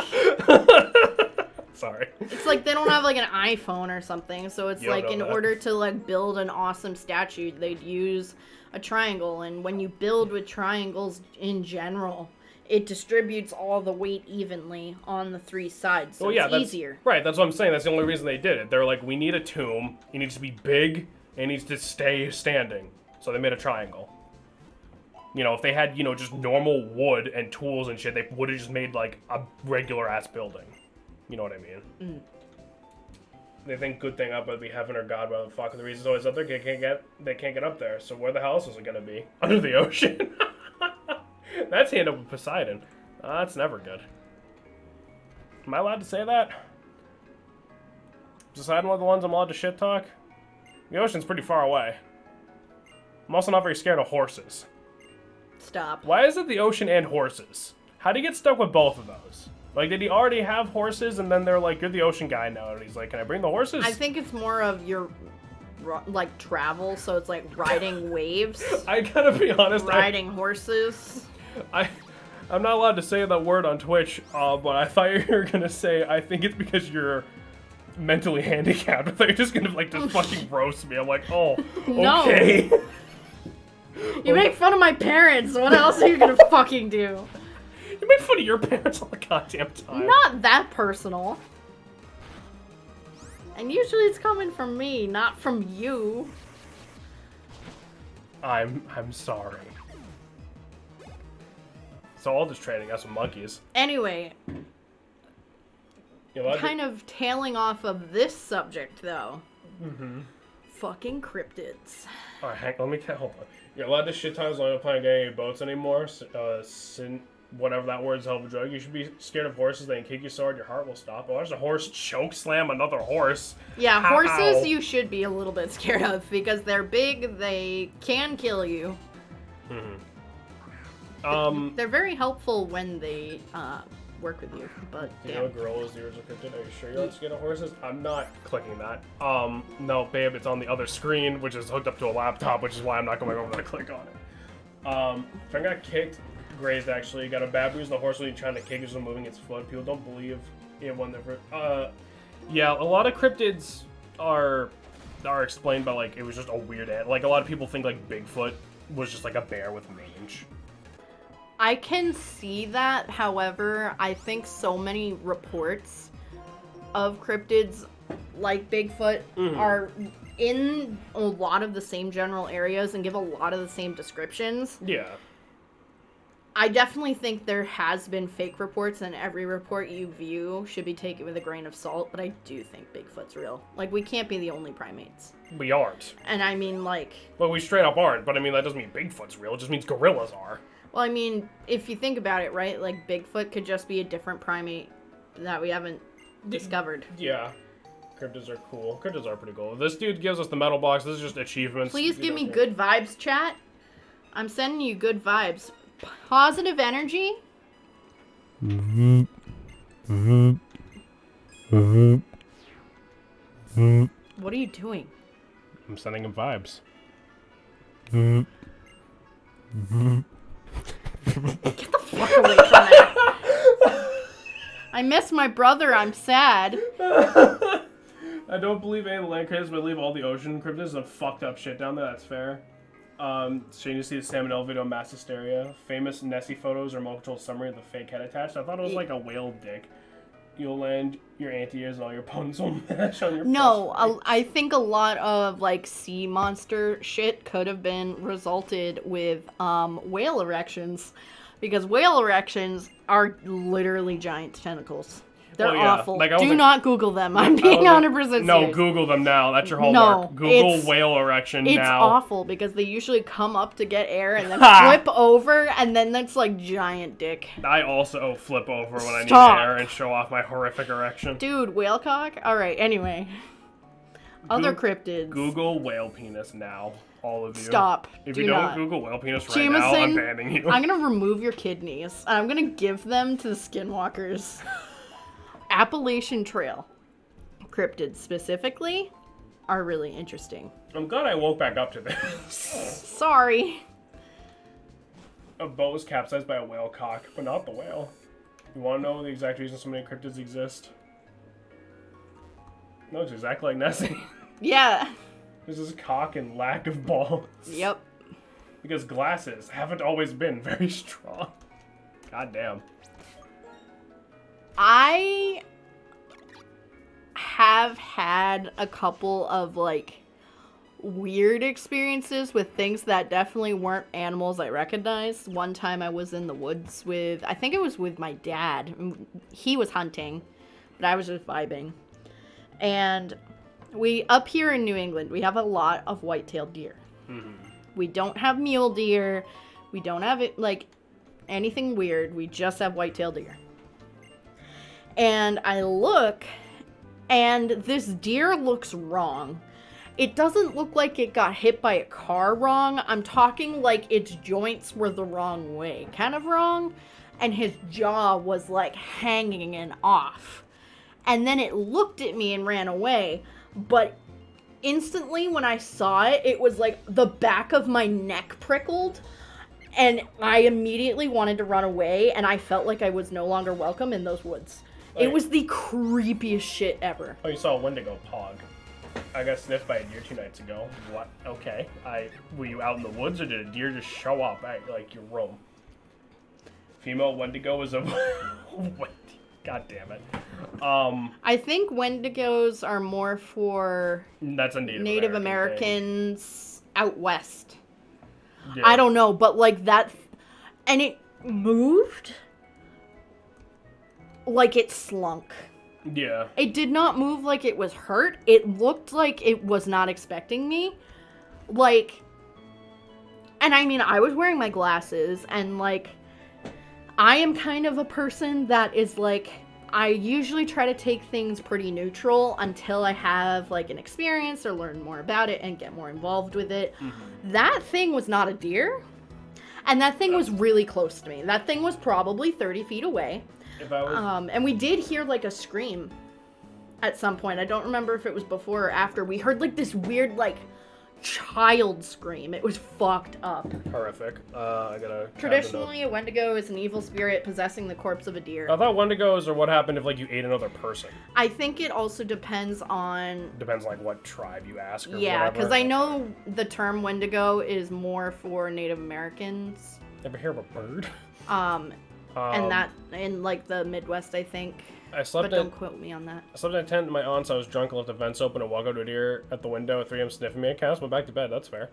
A: Sorry.
B: It's like they don't have like an iPhone or something, so it's like in order to like build an awesome statue, they'd use a triangle, and when you build with triangles in general, it distributes all the weight evenly on the three sides, so it's easier.
A: Right, that's what I'm saying. That's the only reason they did it. They're like, we need a tomb, it needs to be big, and it needs to stay standing. So they made a triangle. You know, if they had, you know, just normal wood and tools and shit, they would have just made like a regular-ass building. You know what I mean?
B: Mm.
A: They think good thing up would be heaven or God, but the fuck the reason's always up there. They can't get up there. So where the hell else is it gonna be? Under the ocean. That's hand up with Poseidon. That's never good. Am I allowed to say that? Is Poseidon one of the ones I'm allowed to shit talk? The ocean's pretty far away. I'm also not very scared of horses.
B: Stop.
A: Why is it the ocean and horses? How do you get stuck with both of those? Like, did he already have horses, and then they're like, you're the ocean guy now, and he's like, can I bring the horses?
B: I think it's more of your, like, travel, so it's like riding waves.
A: I gotta be honest.
B: Riding horses.
A: I'm not allowed to say that word on Twitch, but I thought you were gonna say, I think it's because you're mentally handicapped. I thought you were just gonna, like, just fucking roast me. I'm like, oh, okay.
B: No. You make fun of my parents. What else are you gonna fucking do?
A: You make fun of your parents all the goddamn time.
B: Not that personal. And usually it's coming from me, not from you.
A: I'm sorry. So all this training got some monkeys.
B: Anyway, kind of tailing off of this subject, though. Mm-hmm. Fucking cryptids.
A: Alright, let me hold on. You're allowed to shit times long playing getting any boats anymore. Whatever that word is, hell of a drug. You should be scared of horses. They can kick you so hard your heart will stop. Oh, there's a horse choke slam another horse.
B: Yeah, horses you should be a little bit scared of because they're big. They can kill you.
A: Mm-hmm.
B: They're very helpful when they work with you, but
A: you know gorillas, the original cryptid. Are you sure you're not scared of horses? I'm not clicking that. No, babe, it's on the other screen, which is hooked up to a laptop, which is why I'm not going over there to click on it. Friend got kicked, grazed actually, got a bad bruise. The horse was trying to kick, is moving its foot. People don't believe it when they're. Yeah, a lot of cryptids are explained by like it was just a weird ant. Like a lot of people think like Bigfoot was just like a bear with mange.
B: I can see that, however, I think so many reports of cryptids like Bigfoot are in a lot of the same general areas and give a lot of the same descriptions.
A: Yeah.
B: I definitely think there has been fake reports, and every report you view should be taken with a grain of salt, but I do think Bigfoot's real. Like, we can't be the only primates.
A: We aren't.
B: And I mean, like...
A: Well, we straight up aren't, but I mean, that doesn't mean Bigfoot's real, it just means gorillas are.
B: Well, I mean, if you think about it, right? Like, Bigfoot could just be a different primate that we haven't discovered.
A: Yeah. Cryptids are cool. Cryptids are pretty cool. This dude gives us the metal box. This is just achievements.
B: Please give me good vibes, chat. I'm sending you good vibes. Positive energy. What are you doing?
A: I'm sending him vibes.
B: Get the fuck away from that. I miss my brother. I'm sad.
A: I don't believe any of the land cryptids, but I believe all the ocean cryptids. Some fucked up shit down there. That's fair. Shane, you see the salmonella video, mass hysteria. Famous Nessie photos or multiple summary of the fake head attached. I thought it was like a whale dick. You'll land your anti-ears and all your puns will match on your
B: No, I think a lot of, like, sea monster shit could have been resulted with, whale erections. Because whale erections are literally giant tentacles. They're awful. Like, do not Google them. I'm being 100% serious.
A: No, Google them now. That's your homework.
B: No,
A: Google whale erection now.
B: It's awful because they usually come up to get air and then flip over, and then that's like giant dick.
A: I also flip over when I need air and show off my horrific erection.
B: Dude, whale cock? Alright, anyway. Other cryptids.
A: Google whale penis now. All of you.
B: Stop.
A: If you don't Google whale penis right now, I'm banning you.
B: I'm gonna remove your kidneys, and I'm gonna give them to the skinwalkers. Appalachian Trail cryptids specifically are really interesting.
A: I'm glad I woke back up to this.
B: Sorry.
A: A boat was capsized by a whale cock, but not the whale. You want to know the exact reason so many cryptids exist? No, it's exactly like Nessie.
B: Yeah.
A: There's this cock and lack of balls.
B: Yep.
A: Because glasses haven't always been very strong. God damn.
B: I have had a couple of, like, weird experiences with things that definitely weren't animals I recognized. One time I was in the woods with, I think it was with my dad. He was hunting, but I was just vibing. And up here in New England, we have a lot of white-tailed deer. Mm-hmm. We don't have mule deer. We don't have, anything weird. We just have white-tailed deer. And I look, and this deer looks wrong. It doesn't look like it got hit by a car wrong. I'm talking like its joints were the wrong way. Kind of wrong. and his jaw was like hanging and off. And then it looked at me and ran away, but instantly when I saw it, it was like the back of my neck prickled, and I immediately wanted to run away, and I felt like I was no longer welcome in those woods. It was the creepiest shit ever.
A: Oh, you saw a Wendigo pog. I got sniffed by a deer 2 nights ago. What? Okay. Were you out in the woods, or did a deer just show up at, like, your room? Female Wendigo is a... God damn it.
B: I think Wendigos are more for
A: that's a
B: Native Americans out west.
A: Yeah.
B: I don't know, but like that... And it moved like it slunk.
A: Yeah.
B: It did not move like it was hurt. It looked like it was not expecting me. Like... And I mean, I was wearing my glasses, and like... I am kind of a person that is like, I usually try to take things pretty neutral until I have like an experience or learn more about it and get more involved with it. Mm-hmm. That thing was not a deer, and that thing was really close to me. That thing was probably 30 feet away.
A: If I was...
B: And we did hear like a scream at some point. I don't remember if it was before or after. We heard like this weird like child scream. It was fucked up.
A: Horrific. I gotta...
B: Traditionally, a Wendigo is an evil spirit possessing the corpse of a deer.
A: I thought Wendigos are what happened if, like, you ate another person.
B: I think it also depends on...
A: Depends, like, what tribe you ask or
B: yeah,
A: whatever.
B: because I know the term Wendigo is more for Native Americans.
A: Ever hear of a bird?
B: And that in, like, the Midwest, I think. But don't quote me on that.
A: I slept at 10 at my aunt's. I was drunk and left the vents open and walked out to a deer at the window at 3 a.m. sniffing me. I cast went back to bed. That's fair.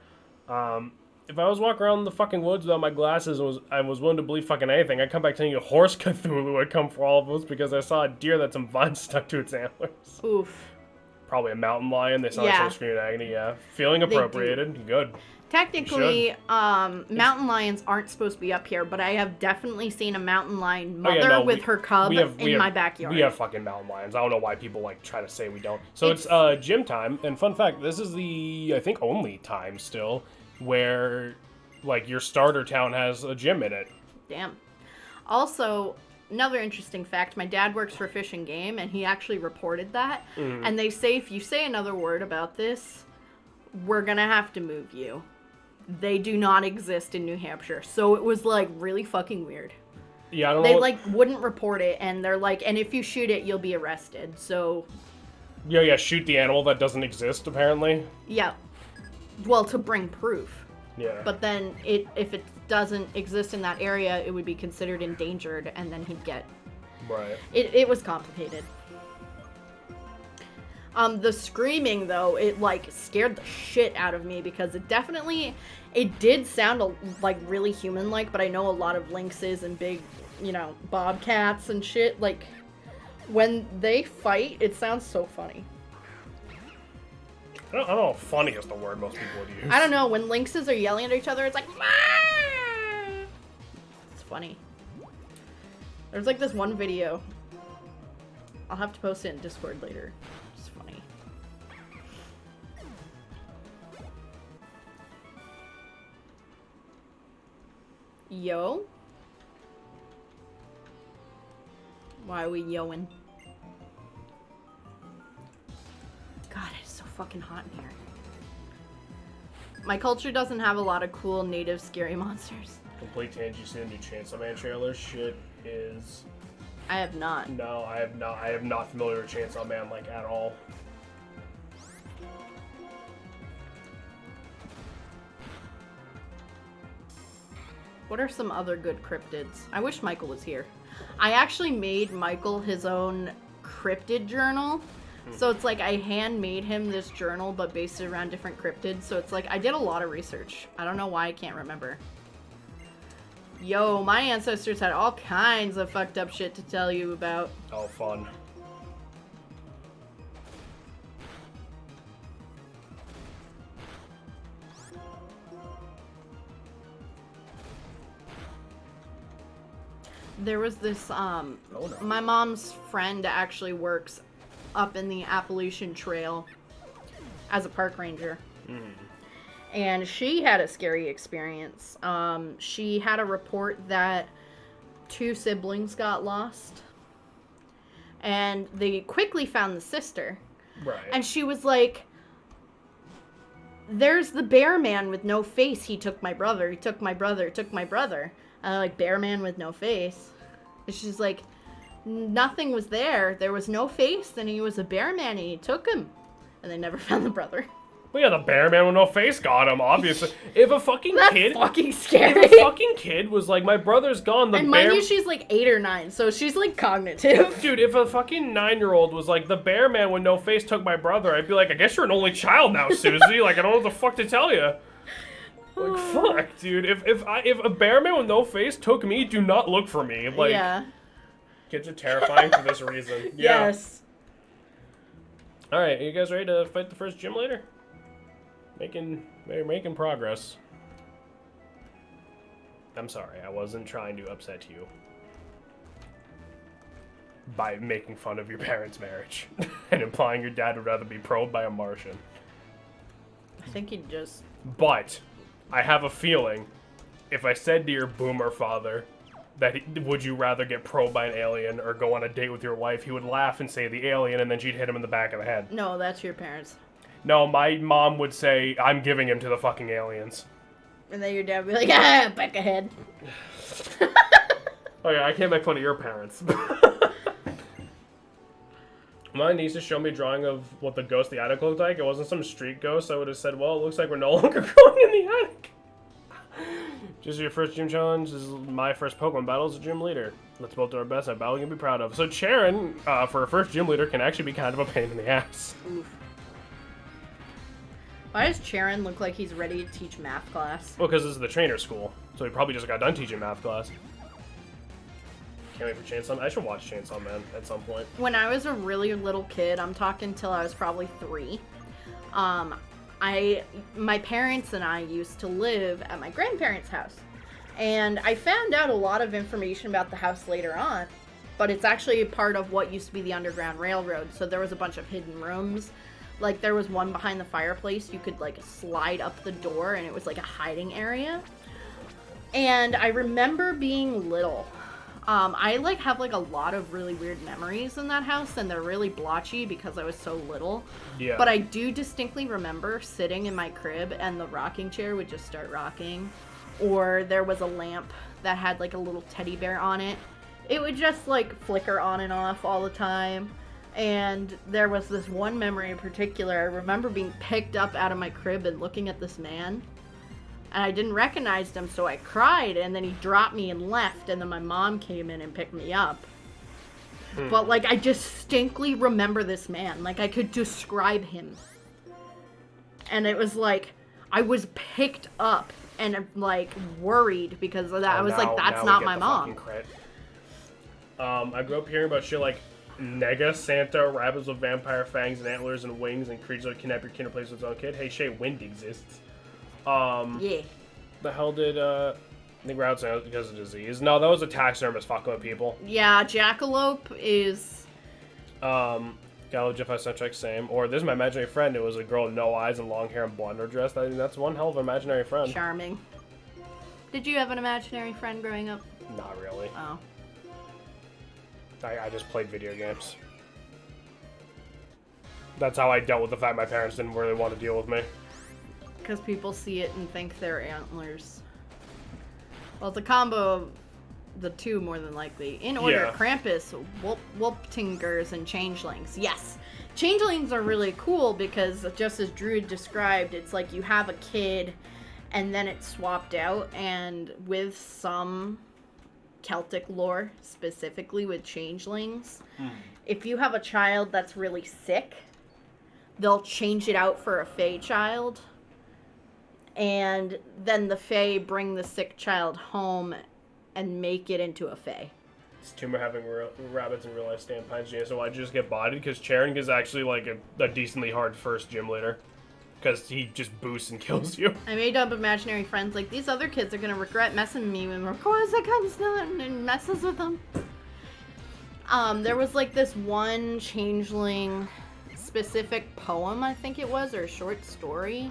A: If I was walking around the fucking woods without my glasses and I was willing to believe fucking anything, I'd come back telling you horse Cthulhu would come for all of us because I saw a deer that some vines stuck to its antlers.
B: Oof.
A: Probably a mountain lion. They sound like some screaming agony. Yeah. Feeling appropriated. Good.
B: Technically, mountain lions aren't supposed to be up here, but I have definitely seen a mountain lion mother with her cub in my backyard.
A: We have fucking mountain lions. I don't know why people like try to say we don't. So it's gym time, and fun fact, this is the, I think, only time still where like your starter town has a gym in it.
B: Damn. Also, another interesting fact, my dad works for Fish and Game, and he actually reported that. Mm-hmm. And they say if you say another word about this, we're gonna have to move you. They do not exist in New Hampshire. So it was, like, really fucking weird.
A: Yeah, I don't know.
B: They, like, wouldn't report it, and they're like, and if you shoot it, you'll be arrested, so...
A: Yeah, shoot the animal that doesn't exist, apparently.
B: Yeah. Well, to bring proof.
A: Yeah.
B: But then, if it doesn't exist in that area, it would be considered endangered, and then he'd get...
A: Right.
B: It was complicated. The screaming, though, it, like, scared the shit out of me because it did sound, like, really human-like, but I know a lot of lynxes and big, bobcats and shit, like, when they fight, it sounds so funny.
A: I don't know if funny is the word most people would use.
B: I don't know, when lynxes are yelling at each other, it's like, Mah! It's funny. There's, like, this one video. I'll have to post it in Discord later. Yo? Why are we yoing? God, it's so fucking hot in here. My culture doesn't have a lot of cool native scary monsters.
A: Complete tangent, you see the new Chainsaw Man trailer? Shit is...
B: I have not.
A: No, I have not. I am not familiar with Chainsaw Man, like, at all.
B: What are some other good cryptids? I wish Michael was here. I actually made Michael his own cryptid journal. So it's like I handmade him this journal, but based it around different cryptids. So it's like I did a lot of research. I don't know why I can't remember. Yo, my ancestors had all kinds of fucked up shit to tell you about.
A: Oh, fun.
B: There was this,
A: no.
B: My mom's friend actually works up in the Appalachian Trail as a park ranger. Mm. And she had a scary experience. She had a report that 2 siblings got lost. And they quickly found the sister.
A: Right.
B: And she was like, there's the bear man with no face. He took my brother. He took my brother. He took my brother. And I'm like, bear man with no face? And she's like, nothing was there. There was no face, and he was a bear man, and he took him. And they never found the brother.
A: Well, yeah, the bear man with no face got him, obviously. If a fucking
B: That's
A: kid...
B: fucking scary.
A: If a fucking kid was like, my brother's gone, the
B: and
A: bear...
B: mind you, she's like 8 or 9, so she's like cognitive.
A: Dude, if a fucking 9-year-old was like, the bear man with no face took my brother, I'd be like, I guess you're an only child now, Susie. Like, I don't know what the fuck to tell you. Like, fuck, dude. If a bear man with no face took me, do not look for me. Like,
B: Yeah.
A: kids are terrifying for this reason. Yeah.
B: Yes.
A: Alright, you guys ready to fight the first gym leader? We're making progress. I'm sorry, I wasn't trying to upset you by making fun of your parents' marriage and implying your dad would rather be probed by a Martian.
B: I think he'd just...
A: But I have a feeling if I said to your boomer father that would you rather get probed by an alien or go on a date with your wife, he would laugh and say the alien, and then she'd hit him in the back of the head.
B: No, that's your parents.
A: No, my mom would say, I'm giving him to the fucking aliens.
B: And then your dad would be like, ah, back ahead.
A: Oh yeah, I can't make fun of your parents. My niece just showed me a drawing of what the ghost of the attic looked like. It wasn't some street ghost. I would have said, well, it looks like we're no longer going in the attic. Just your first gym challenge. This is my first Pokemon battle as a gym leader. Let's both do our best. A battle we can be proud of. So Sharon, for a first gym leader, can actually be kind of a pain in the ass.
B: Oof. Why does Charon look like he's ready to teach math class?
A: Well, because this is the trainer school. So he probably just got done teaching math class. Can't wait for Chainsaw Man. I should watch Chainsaw Man at some point.
B: When I was a really little kid, I'm talking till I was probably 3, my parents and I used to live at my grandparents' house. And I found out a lot of information about the house later on, but it's actually a part of what used to be the Underground Railroad. So there was a bunch of hidden rooms. Like, there was one behind the fireplace. You could, like, slide up the door, and it was, like, a hiding area. And I remember being little. I, like, have, like, a lot of really weird memories in that house, and they're really blotchy because I was so little.
A: Yeah.
B: But I do distinctly remember sitting in my crib, and the rocking chair would just start rocking. Or there was a lamp that had, like, a little teddy bear on it. It would just, like, flicker on and off all the time. And there was this one memory in particular. I remember being picked up out of my crib and looking at this man. And I didn't recognize him, so I cried, and then he dropped me and left, and then my mom came in and picked me up. But, like, I distinctly remember this man. Like, I could describe him. And it was like, I was picked up and, like, worried because of that. I was like, that's not my mom.
A: I grew up hearing about shit like Nega, Santa, rabbits with vampire fangs and antlers and wings, and creatures that kidnap your kid and replace its own kid. Hey, Shay, wind exists.
B: Yeah.
A: The hell did, I think we're outside because of disease. No, that was a taxidermist fucking with people.
B: Yeah, Jackalope is...
A: Gallo, Jeff, soundtrack, same. Or this is my imaginary friend. It was a girl with no eyes and long hair and blonde or dressed. I think that's one hell of an imaginary friend.
B: Charming. Did you have an imaginary friend growing up?
A: Not really.
B: Oh.
A: I just played video games. That's how I dealt with the fact my parents didn't really want to deal with me.
B: Because people see it and think they're antlers. Well, it's a combo of the two, more than likely. In order,
A: Yeah.
B: Krampus, Wulptingers, and Changelings. Yes! Changelings are really cool because, just as Drew described, it's like you have a kid and then it's swapped out, and with some Celtic lore, specifically with changelings, if you have a child that's really sick, they'll change it out for a Fae child, and then the Fae bring the sick child home and make it into a Fae.
A: It's tumor having rabbits in real life stand pines. Yeah, so why'd you just get bodied? Because Charon is actually like a decently hard first gym leader. Because he just boosts and kills you.
B: I made up imaginary friends like, these other kids are going to regret messing with me when Rayquaza comes down and messes with them. There was like this one changeling specific poem, I think it was, or short story,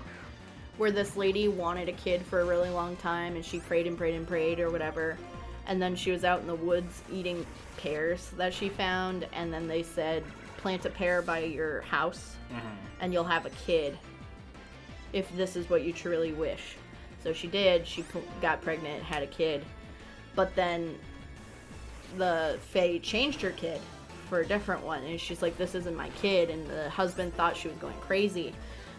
B: where this lady wanted a kid for a really long time, and she prayed and prayed and prayed or whatever. And then she was out in the woods eating pears that she found, and then they said, plant a pear by your house, and you'll have a kid, if this is what you truly wish. So she did. She got pregnant, had a kid. But then the Fae changed her kid for a different one, and she's like, this isn't my kid, and the husband thought she was going crazy.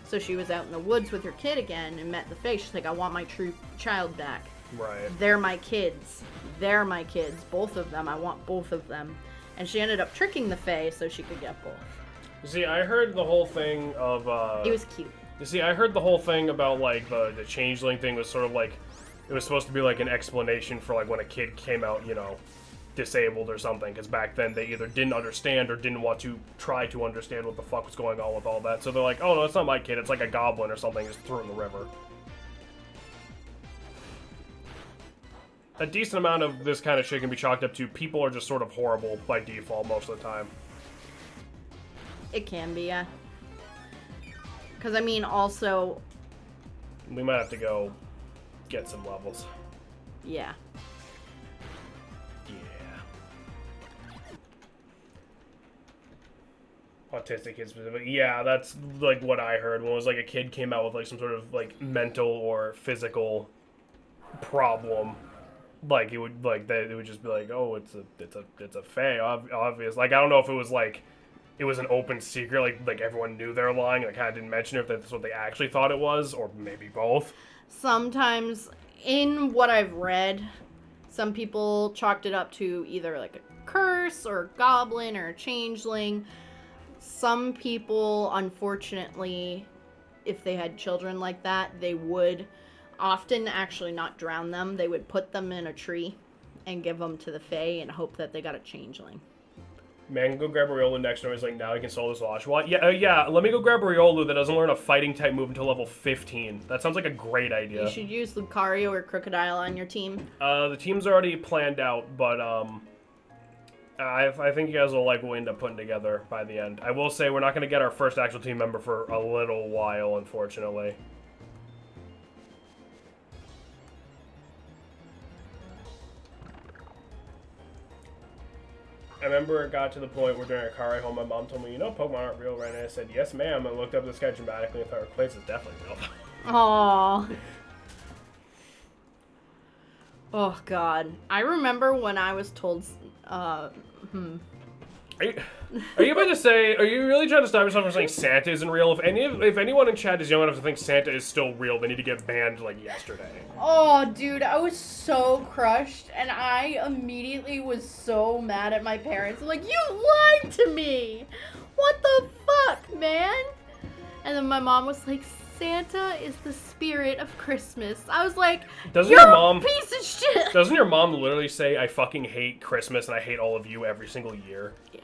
B: So she was out in the woods with her kid again and met the Fae. She's like, I want my true child back.
A: Right.
B: They're my kids. They're my kids. Both of them. I want both of them. And she ended up tricking the Fae so she could get both.
A: You see, I heard the whole thing of,
B: It was cute.
A: You see, I heard the whole thing about, like, the changeling thing was sort of like, it was supposed to be like an explanation for, like, when a kid came out, you know, disabled or something, because back then they either didn't understand or didn't want to try to understand what the fuck was going on with all that. So they're like, oh no, it's not my kid, it's like a goblin or something, just threw it in the river. A decent amount of this kind of shit can be chalked up to people are just sort of horrible by default most of the time.
B: It can be, yeah. Because, I mean, also...
A: We might have to go get some levels.
B: Yeah.
A: Autistic kids specific. Yeah, that's like what I heard when it was like a kid came out with like some sort of like mental or physical problem. Like it would just be like, oh, it's a Fae, obvious. Like I don't know if it was like it was an open secret, like everyone knew they were lying, and I kind of didn't mention it if that's what they actually thought it was, or maybe both.
B: Sometimes, in what I've read, some people chalked it up to either like a curse or a goblin or a changeling. Some people, unfortunately, if they had children like that, they would often actually not drown them. They would put them in a tree and give them to the Fae and hope that they got a changeling.
A: Man, go grab a Riolu next door. He's like, now he can solve this Oshawott. Yeah, let me go grab a Riolu that doesn't learn a fighting type move until level 15. That sounds like a great idea.
B: You should use Lucario or Crocodile on your team.
A: The team's already planned out, but, I think you guys will like what we end up putting together by the end. I will say we're not going to get our first actual team member for a little while, unfortunately. I remember it got to the point where during a car ride home, my mom told me, you know Pokemon aren't real, right? And I said, yes, ma'am. I looked up this guy dramatically and thought her place is definitely real.
B: Aww. Oh, God. I remember when I was told...
A: Are you about to say, are you really trying to stop yourself from saying Santa isn't real? If anyone in chat is young enough to think Santa is still real, they need to get banned, like, yesterday.
B: Oh, dude, I was so crushed, and I immediately was so mad at my parents. I'm like, you lied to me! What the fuck, man? And then my mom was like, Santa is the spirit of Christmas. I was like, you're a piece of shit!
A: Doesn't your mom literally say, I fucking hate Christmas and I hate all of you every single year?
B: Yeah.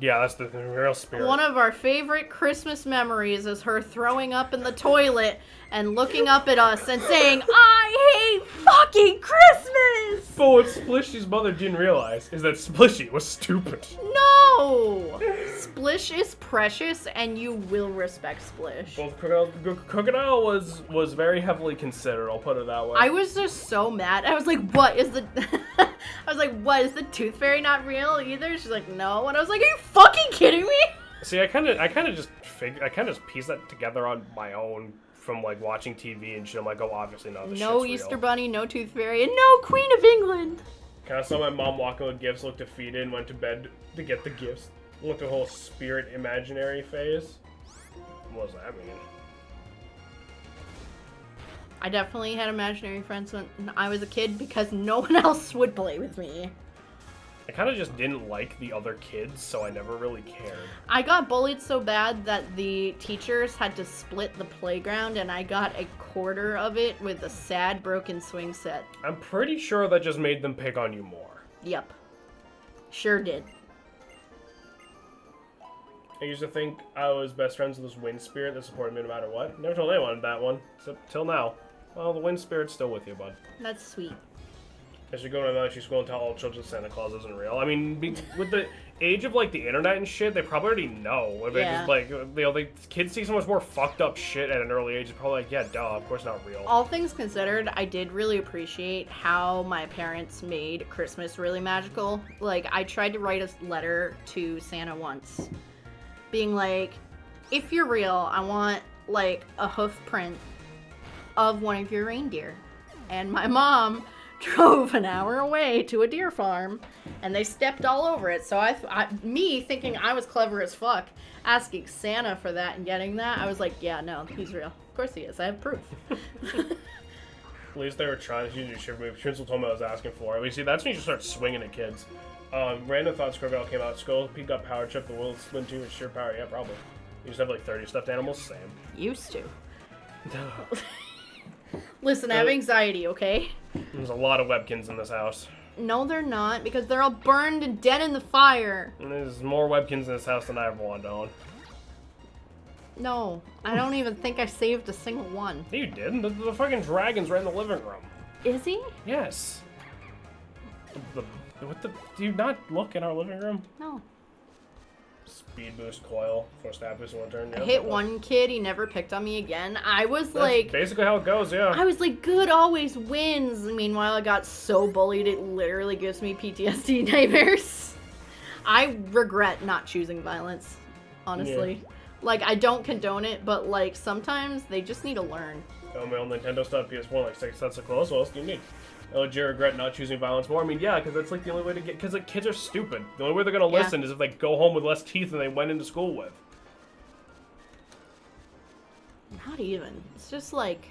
A: Yeah, that's the real spirit.
B: One of our favorite Christmas memories is her throwing up in the toilet and looking up at us and saying, I hate fucking Christmas!
A: But what Splishy's mother didn't realize is that Splishy was stupid.
B: No! Splish is precious, and you will respect Splish.
A: Well, Crocodile was very heavily considered, I'll put it that way.
B: I was just so mad. I was like, what is the... I was like, what, is the Tooth Fairy not real either? She's like, no. And I was like, are you fucking kidding me?
A: See, I kind of just pieced that together on my own from, like, watching TV and shit. I'm like, oh, obviously not.
B: No Easter Bunny, no Tooth Fairy, and no Queen of England.
A: Kind of saw my mom walking with gifts, looked defeated, and went to bed to get the gifts. Went through the whole spirit imaginary phase. What does that mean?
B: I definitely had imaginary friends when I was a kid because no one else would play with me.
A: I kind of just didn't like the other kids, so I never really cared.
B: I got bullied so bad that the teachers had to split the playground, and I got a quarter of it with a sad broken swing set.
A: I'm pretty sure that just made them pick on you more.
B: Yep. Sure did.
A: I used to think I was best friends with this wind spirit that supported me no matter what. Never told anyone that one, except till now. Well, the wind spirit's still with you, bud.
B: That's sweet.
A: I should go to elementary school and tell all children Santa Claus isn't real. I mean, with the age of like the internet and shit, they probably already know. They
B: Yeah.
A: just like kids see so much more fucked up shit at an early age. It's probably like, yeah, duh, of course not real.
B: All things considered, I did really appreciate how my parents made Christmas really magical. Like, I tried to write a letter to Santa once, being like, if you're real, I want, like, a hoof print of one of your reindeer. And my mom drove an hour away to a deer farm, and they stepped all over it. So me thinking I was clever as fuck, asking Santa for that and getting that, I was like, yeah, no, he's real. Of course he is. I have proof.
A: At least they were trying to use your move. Principal told me I was asking for it. We see that's when you just start swinging at kids. Random thought Squirrel came out. Skull, Pete got power chip, the Will Slim 2 with sheer power. Yeah, probably. You just have like 30 stuffed animals? Same.
B: Used to. Listen, I have anxiety, okay?
A: There's a lot of Webkins in this house.
B: No, they're not, because they're all burned and dead in the fire.
A: And there's more Webkins in this house than I ever wanted on.
B: No, I don't even think I saved a single one.
A: You did? The fucking dragon's right in the living room.
B: Is he?
A: Yes. Do you not look in our living room?
B: No.
A: Speed boost coil, force stab boost in one turn.
B: I hit one kid, he never picked on me again. I was
A: That's
B: like...
A: basically how it goes, yeah.
B: I was like, good always wins. Meanwhile, I got so bullied, it literally gives me PTSD nightmares. I regret not choosing violence, honestly.
A: Yeah.
B: Like, I don't condone it, but, like, sometimes they just need to learn.
A: Oh, my old Nintendo stuff, PS4, like 6 sets of clothes. What else do you need? Oh, do you regret not choosing violence more? I mean, yeah, because that's like the only way to get. Because like kids are stupid. The only way they're gonna listen is if they go home with less teeth than they went into school with.
B: Not even. It's just like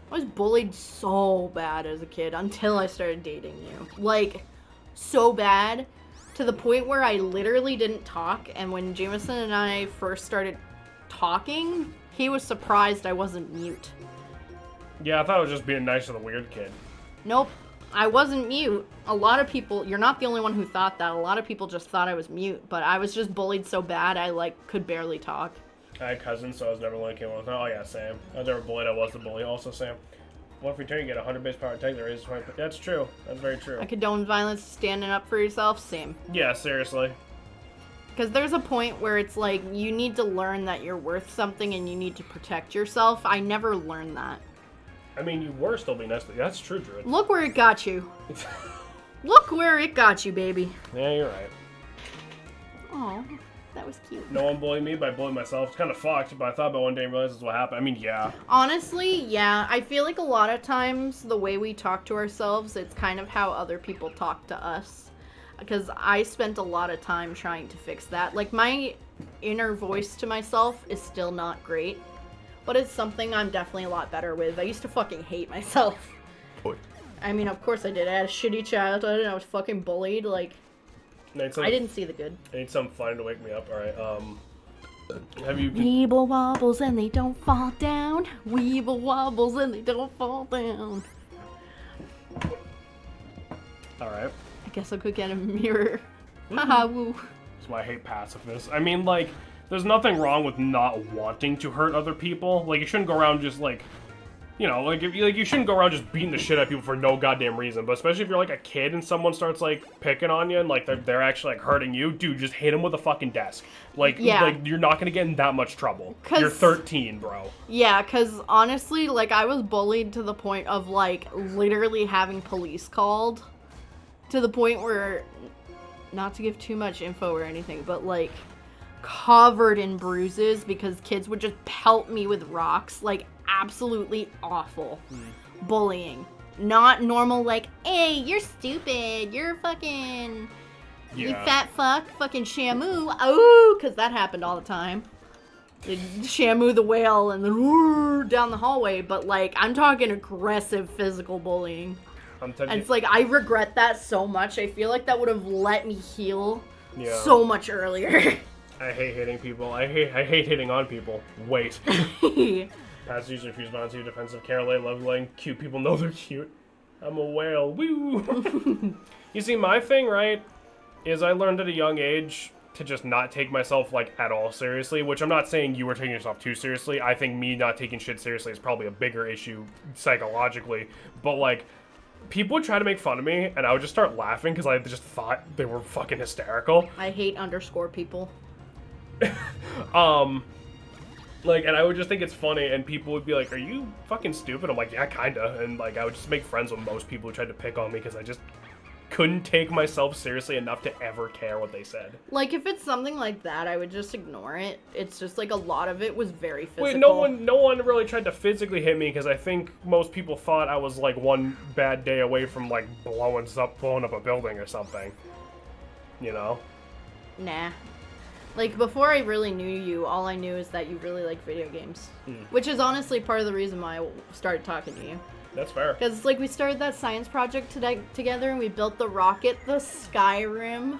B: I was bullied so bad as a kid until I started dating you. Like, so bad to the point where I literally didn't talk. And when Jameson and I first started talking, he was surprised I wasn't mute.
A: Yeah, I thought it was just being nice to the weird kid.
B: Nope, I wasn't mute. A lot of people, you're not the only one who thought that. A lot of people just thought I was mute, but I was just bullied so bad I, like, could barely talk.
A: I had cousins, so I was never one came with. Oh, yeah, Sam. I was never bullied, I was the bully. Also, Sam. What if we turn you get 100 base power attack? There is 20. That's true. That's very true.
B: I condone violence, standing up for yourself, same.
A: Yeah, seriously.
B: Because there's a point where it's like, you need to learn that you're worth something and you need to protect yourself. I never learned that.
A: I mean, you were still being nice to you. That's true, Druid.
B: Look where it got you. Look where it got you, baby.
A: Yeah, you're right.
B: Oh, that was cute.
A: No one bullied me, but I bullied myself. It's kind of fucked, but I thought about one day and realized this is what happened. I mean, yeah.
B: Honestly, yeah. I feel like a lot of times the way we talk to ourselves, it's kind of how other people talk to us. Because I spent a lot of time trying to fix that. Like, my inner voice to myself is still not great. But it's something I'm definitely a lot better with. I used to fucking hate myself.
A: Boy.
B: I mean, of course I did. I had a shitty childhood and I was fucking bullied. Like, I didn't see the good.
A: I need something funny to wake me up. Alright, have you...
B: Weeble wobbles and they don't fall down. Weeble wobbles and they don't fall down.
A: Alright.
B: I guess I could get a mirror. Haha, woo.
A: That's why I hate pacifist. I mean, like... There's nothing wrong with not wanting to hurt other people. Like, you shouldn't go around just, like, you know, like, you shouldn't go around just beating the shit out of people for no goddamn reason. But especially if you're, like, a kid and someone starts, like, picking on you and, like, they're actually, like, hurting you. Dude, just hit them with a fucking desk. Like,
B: yeah.
A: Like, you're not gonna get in that much trouble. You're 13, bro.
B: Yeah, because, honestly, like, I was bullied to the point of, like, literally having police called. To the point where, not to give too much info or anything, but, like... covered in bruises because kids would just pelt me with rocks. Like, absolutely awful. Bullying. Not normal, like, hey, you're stupid, you're fucking, you fat fuck, fucking Shamu. Oh, because that happened all the time. Shamu the whale and then down the hallway. But, like, I'm talking aggressive physical bullying. And it's like, I regret that so much. I feel like that would have let me heal so much earlier.
A: I hate hitting people. I hate hitting on people. Wait. Passive user fuse bonds to defensive care, lay leveling. Cute people know they're cute. I'm a whale. Woo! You see, my thing, right, is I learned at a young age to just not take myself, like, at all seriously, which I'm not saying you were taking yourself too seriously. I think me not taking shit seriously is probably a bigger issue psychologically. But, like, people would try to make fun of me, and I would just start laughing because I just thought they were fucking hysterical.
B: I hate underscore people.
A: Like, and I would just think it's funny, and people would be like, "Are you fucking stupid?" I'm like, "Yeah, kinda." And like, I would just make friends with most people who tried to pick on me because I just couldn't take myself seriously enough to ever care what they said.
B: Like, if it's something like that, I would just ignore it. It's just like a lot of it was very physical.
A: Wait, no one really tried to physically hit me because I think most people thought I was like one bad day away from like blowing up a building or something. You know?
B: Nah. Like, before I really knew you, all I knew is that you really like video games. Which is honestly part of the reason why I started talking to you.
A: That's fair.
B: Because, like, we started that science project together, and we built the rocket, the Skyrim.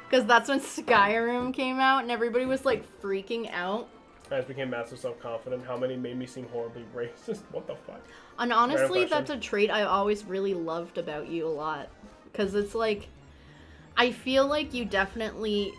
B: Because that's when Skyrim came out, and everybody was, like, freaking out.
A: I just became massive self-confident. How many made me seem horribly racist? What the fuck?
B: And honestly, that's a trait I always really loved about you a lot. Because it's like, I feel like you definitely...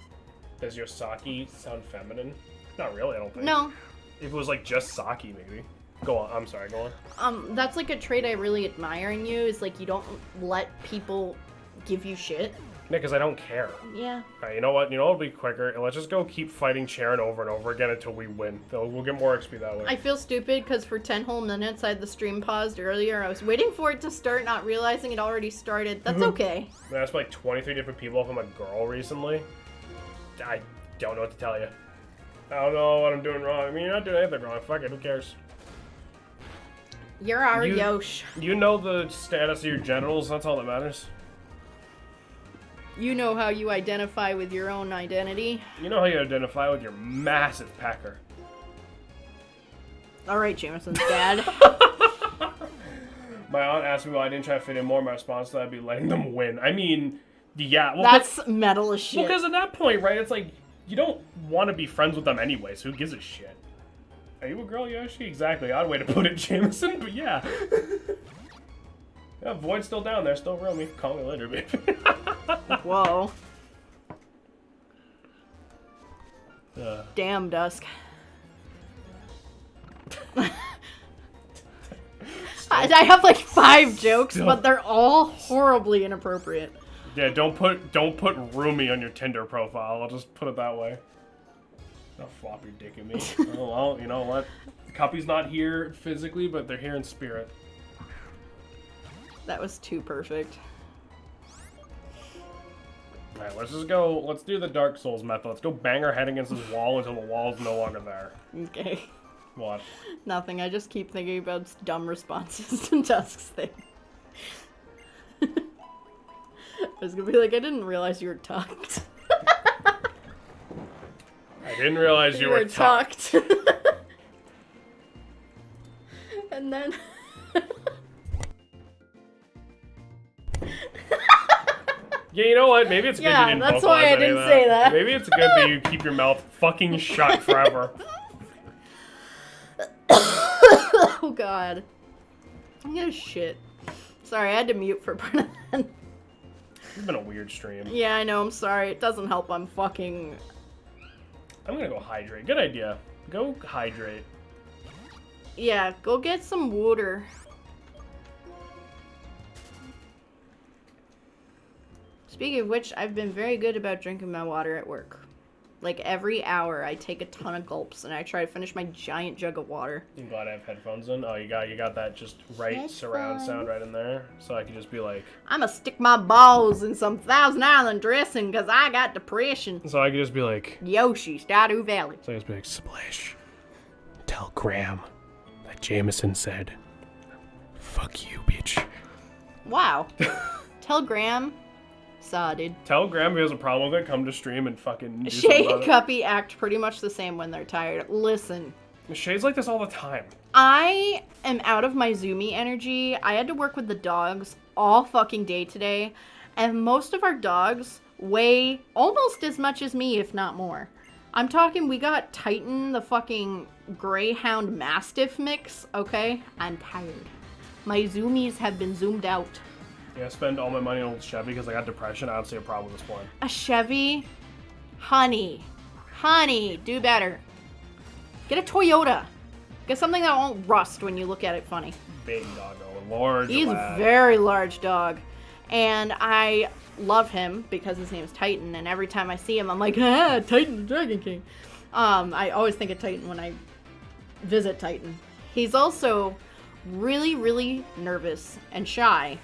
A: Does your Saki sound feminine? Not really, I don't think.
B: No.
A: If it was like just Saki, maybe. Go on. I'm sorry, go
B: on. That's like a trait I really admire in you, is like you don't let people give you shit.
A: Yeah, because I don't care.
B: Yeah.
A: Alright, you know what? You know what'll be quicker? Let's just go keep fighting Sharon over and over again until we win. We'll get more XP that way.
B: I feel stupid because for 10 whole minutes I had the stream paused earlier. I was waiting for it to start, not realizing it already started. That's okay.
A: I asked like 23 different people if I'm a girl recently. I don't know what to tell you. I don't know what I'm doing wrong. I mean, you're not doing anything wrong. Fuck it, who cares?
B: You're our Yosh.
A: You know the status of your genitals, that's all that matters.
B: You know how you identify with your own identity.
A: You know how you identify with your massive pecker.
B: Alright, Jameson's dad.
A: My aunt asked me why I didn't try to fit in more. My response to that would be letting them win. I mean, yeah. Well,
B: that's metal as shit.
A: Well, because at that point, right, it's like, you don't want to be friends with them anyway, so who gives a shit? Are you a girl, Yoshi? Exactly. Odd way to put it, Jameson, but yeah. Yeah, Void's still down there, still real. Me, call me later, baby.
B: Whoa. Damn, Dusk. I have like 5 jokes, but they're all horribly inappropriate.
A: Yeah, don't put Roomy on your Tinder profile. I'll just put it that way. Don't flop your dick at me. Oh, well, you know what? The Cuppy's not here physically, but they're here in spirit.
B: That was too perfect.
A: Alright, let's just go. Let's do the Dark Souls method. Let's go bang our head against this wall until the wall's no longer there.
B: Okay.
A: What?
B: Nothing. I just keep thinking about dumb responses to Dusk's thing. I was gonna be like, I didn't realize you were tucked.
A: I didn't realize you were tucked.
B: And then...
A: Yeah, you know what? Maybe it's good you didn't
B: that's why I didn't say that.
A: Maybe it's good that you keep your mouth fucking shut forever.
B: Oh god. I'm gonna shit. Sorry, I had to mute for part of that.
A: It's been a weird stream.
B: Yeah, I know, I'm sorry. It doesn't help. I'm gonna
A: go hydrate. Good idea. Go hydrate.
B: Yeah, go get some water. Speaking of which, I've been very good about drinking my water at work. Like, every hour, I take a ton of gulps, and I try to finish my giant jug of water.
A: I'm glad I have headphones in. Oh, you got that just right surround sound right in there? So I can just be like...
B: I'ma stick my balls in some Thousand Island dressing, because I got depression.
A: So I can just be like...
B: Yoshi, Stardew Valley.
A: So I just be like, Splish, tell Graham that Jameson said, fuck you, bitch.
B: Wow. Tell Graham... Dude.
A: Tell Graham if he has a problem with it, come to stream and fucking do
B: Shay and Cuppy act pretty much the same when they're tired. Listen.
A: Shay's like this all the time.
B: I am out of my Zoomy energy. I had to work with the dogs all fucking day today. And most of our dogs weigh almost as much as me, if not more. I'm talking, we got Titan, the fucking Greyhound Mastiff mix, okay? I'm tired. My Zoomies have been zoomed out.
A: Yeah, I spend all my money on old Chevy because I got depression. I don't see a problem with this point.
B: A Chevy? Honey, do better. Get a Toyota. Get something that won't rust when you look at it funny.
A: Big doggo. Large
B: He's
A: lad.
B: a very large dog. And I love him because his name is Titan. And every time I see him, I'm like, ah, Titan the Dragon King. I always think of Titan when I visit Titan. He's also really, really nervous and shy.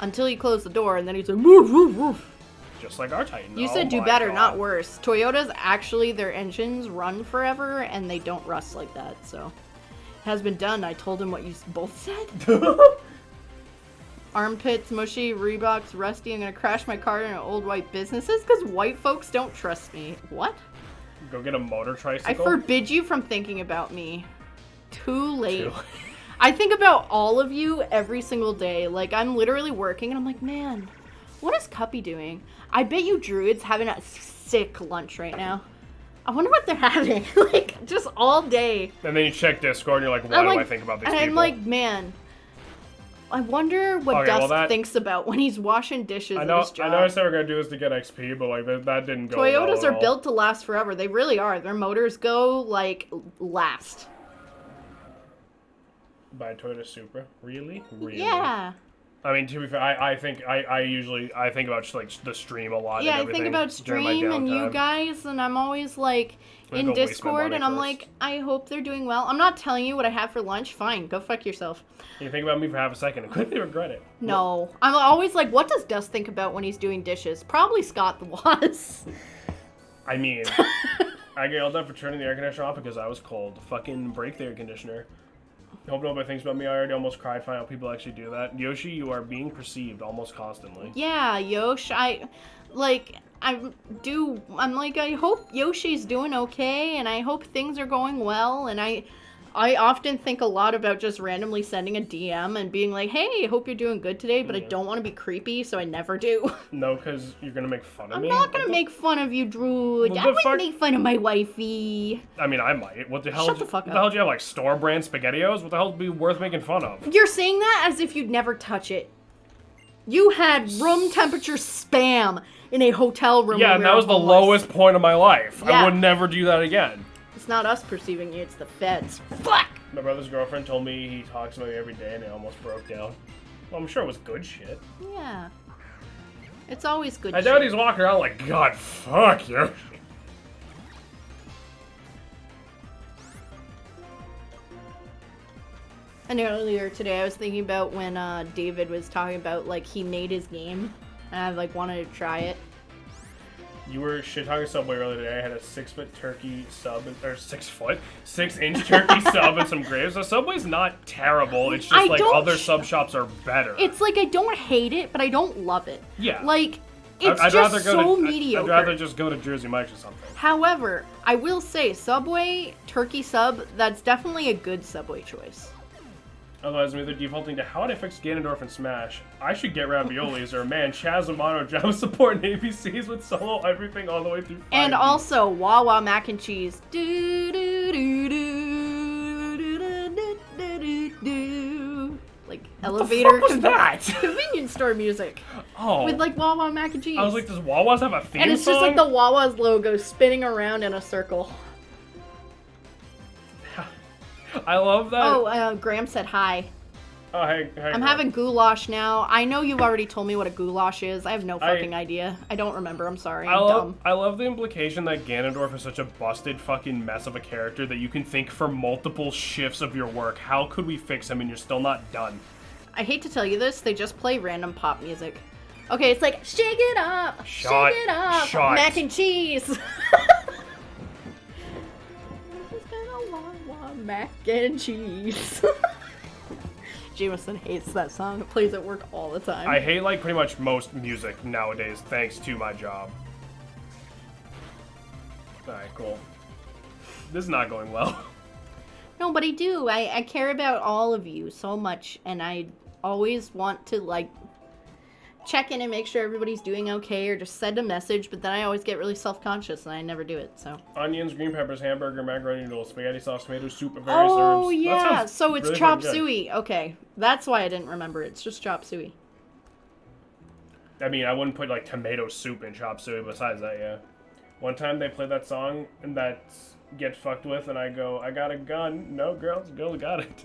B: Until you close the door, and then he's like, woof, woof, woof.
A: Just like our Titan.
B: You
A: Oh
B: said do
A: my
B: better,
A: God.
B: not worse. Toyotas, actually, their engines run forever, and they don't rust like that, so. It has been done. I told him what you both said. Armpits, mushy, Reeboks, rusty. I'm gonna crash my car into old white businesses because white folks don't trust me. What?
A: Go get a motor tricycle.
B: I forbid you from thinking about me. Too late.
A: Too late.
B: I think about all of you every single day. Like, I'm literally working, and I'm like, man, what is Cuppy doing? I bet you Druid's having a sick lunch right now. I wonder what they're having. Like, just all day.
A: And then you check Discord, and you're like, why do I think about these
B: and
A: people?
B: I'm like, man, I wonder what
A: Okay, well,
B: Dust thinks about when he's washing dishes at his job.
A: I know I said we're going to do this to get XP, but, like, that didn't go well
B: Toyotas
A: at
B: are
A: all.
B: built to last forever. They really are. Their motors go, like, last.
A: By Toyota Supra. Really? Really?
B: Yeah.
A: I mean, to be fair, I think I think about just, like, the stream a lot.
B: Yeah,
A: and
B: I
A: everything
B: think about
A: during my
B: stream and you
A: downtime.
B: guys, and I'm always like
A: I'm
B: in
A: gonna go waste my
B: Discord,
A: money
B: and I'm
A: first.
B: like, I hope they're doing well. I'm not telling you what I have for lunch. Fine, go fuck yourself.
A: You think about me for half a second and quickly regret it.
B: No, I'm always like, what does Dust think about when he's doing dishes? Probably Scott the Was.
A: I mean, I got yelled at for turning the air conditioner off because I was cold. Fucking break the air conditioner. Hope nobody thinks about me. I already almost cried finding out people actually do that. Yoshi, you are being perceived almost constantly.
B: Yeah, Yosh, I'm like, I hope Yoshi's doing okay, and I hope things are going well, and I often think a lot about just randomly sending a DM and being like, hey, hope you're doing good today, but I don't want to be creepy, so I never do.
A: No, because you're going to make fun of
B: I'm
A: me?
B: not gonna make fun of you, Drew.
A: What
B: I
A: the
B: wouldn't
A: fuck?
B: make fun of my wifey.
A: I mean, I might. What the hell?
B: Shut the fuck
A: What the
B: up.
A: hell do you have, like, store-brand SpaghettiOs? What the hell would be worth making fun of?
B: You're saying that as if you'd never touch it. You had room temperature spam in a hotel room.
A: Yeah,
B: when
A: and
B: we
A: that
B: were
A: was the
B: homeless.
A: lowest point of my life.
B: Yeah.
A: I would never do that again.
B: It's not us perceiving you, it's the feds. Fuck!
A: My brother's girlfriend told me he talks about me every day and I almost broke down. Well, I'm sure it was good shit.
B: Yeah. It's always good
A: I doubt
B: shit.
A: he's walking around like, God, fuck you.
B: And earlier today I was thinking about when David was talking about, like, he made his game. And I, like, wanted to try it.
A: You were shit-talking Subway earlier today. I had a 6-foot turkey sub, or 6-inch turkey sub and some gravy. So Subway's not terrible. It's just
B: I
A: like
B: don't
A: other sub shops are better.
B: It's like I don't hate it, but I don't love it.
A: Yeah.
B: Like, it's
A: I'd
B: just
A: rather go
B: so
A: to,
B: mediocre.
A: I'd rather just go to Jersey Mike's or something.
B: However, I will say, Subway turkey sub, that's definitely a good Subway choice.
A: Otherwise, I'm either defaulting to how would I fix Ganondorf and Smash? I should get raviolis, or man, Chaz Amano Java support and ABCs with solo everything all the way through 5D.
B: And also, Wawa mac and cheese. Do, do, do, do, do, do, do, do, do. Like, elevator
A: fuck was that?
B: convenience store music.
A: Oh.
B: With, like, Wawa mac and cheese.
A: I was like, does Wawa's have a theme
B: and it's
A: song?
B: just like the Wawa's logo spinning around in a circle.
A: I love that.
B: Oh, Graham said hi.
A: Oh, hey,
B: I'm having goulash now. I know you've already told me what a goulash is. I have no fucking idea. I don't remember. I'm sorry. I'm dumb.
A: I love the implication that Ganondorf is such a busted fucking mess of a character that you can think for multiple shifts of your work. How could we fix him and you're still not done?
B: I hate to tell you this, they just play random pop music. Okay, it's like, shake it up,
A: Shut-
B: shake it up,
A: shut.
B: mac and cheese. Wawa mac and cheese. Jameson hates that song. It plays at work all the time.
A: I hate, like, pretty much most music nowadays, thanks to my job. Alright, cool. This is not going well.
B: No, but I do. I care about all of you so much, and I always want to, like, check in and make sure everybody's doing okay, or just send a message, but then I always get really self-conscious, and I never do it, so.
A: Onions, green peppers, hamburger, macaroni noodles, spaghetti sauce, tomato soup, and various
B: Oh,
A: herbs. That
B: yeah,
A: sounds
B: so it's
A: really
B: chop
A: fucking good.
B: suey. Okay, that's why I didn't remember. It's just chop suey.
A: I mean, I wouldn't put, like, tomato soup in chop suey besides that, yeah. One time they played that song, and that's get fucked with, and I go, I got a gun. No, girls got it.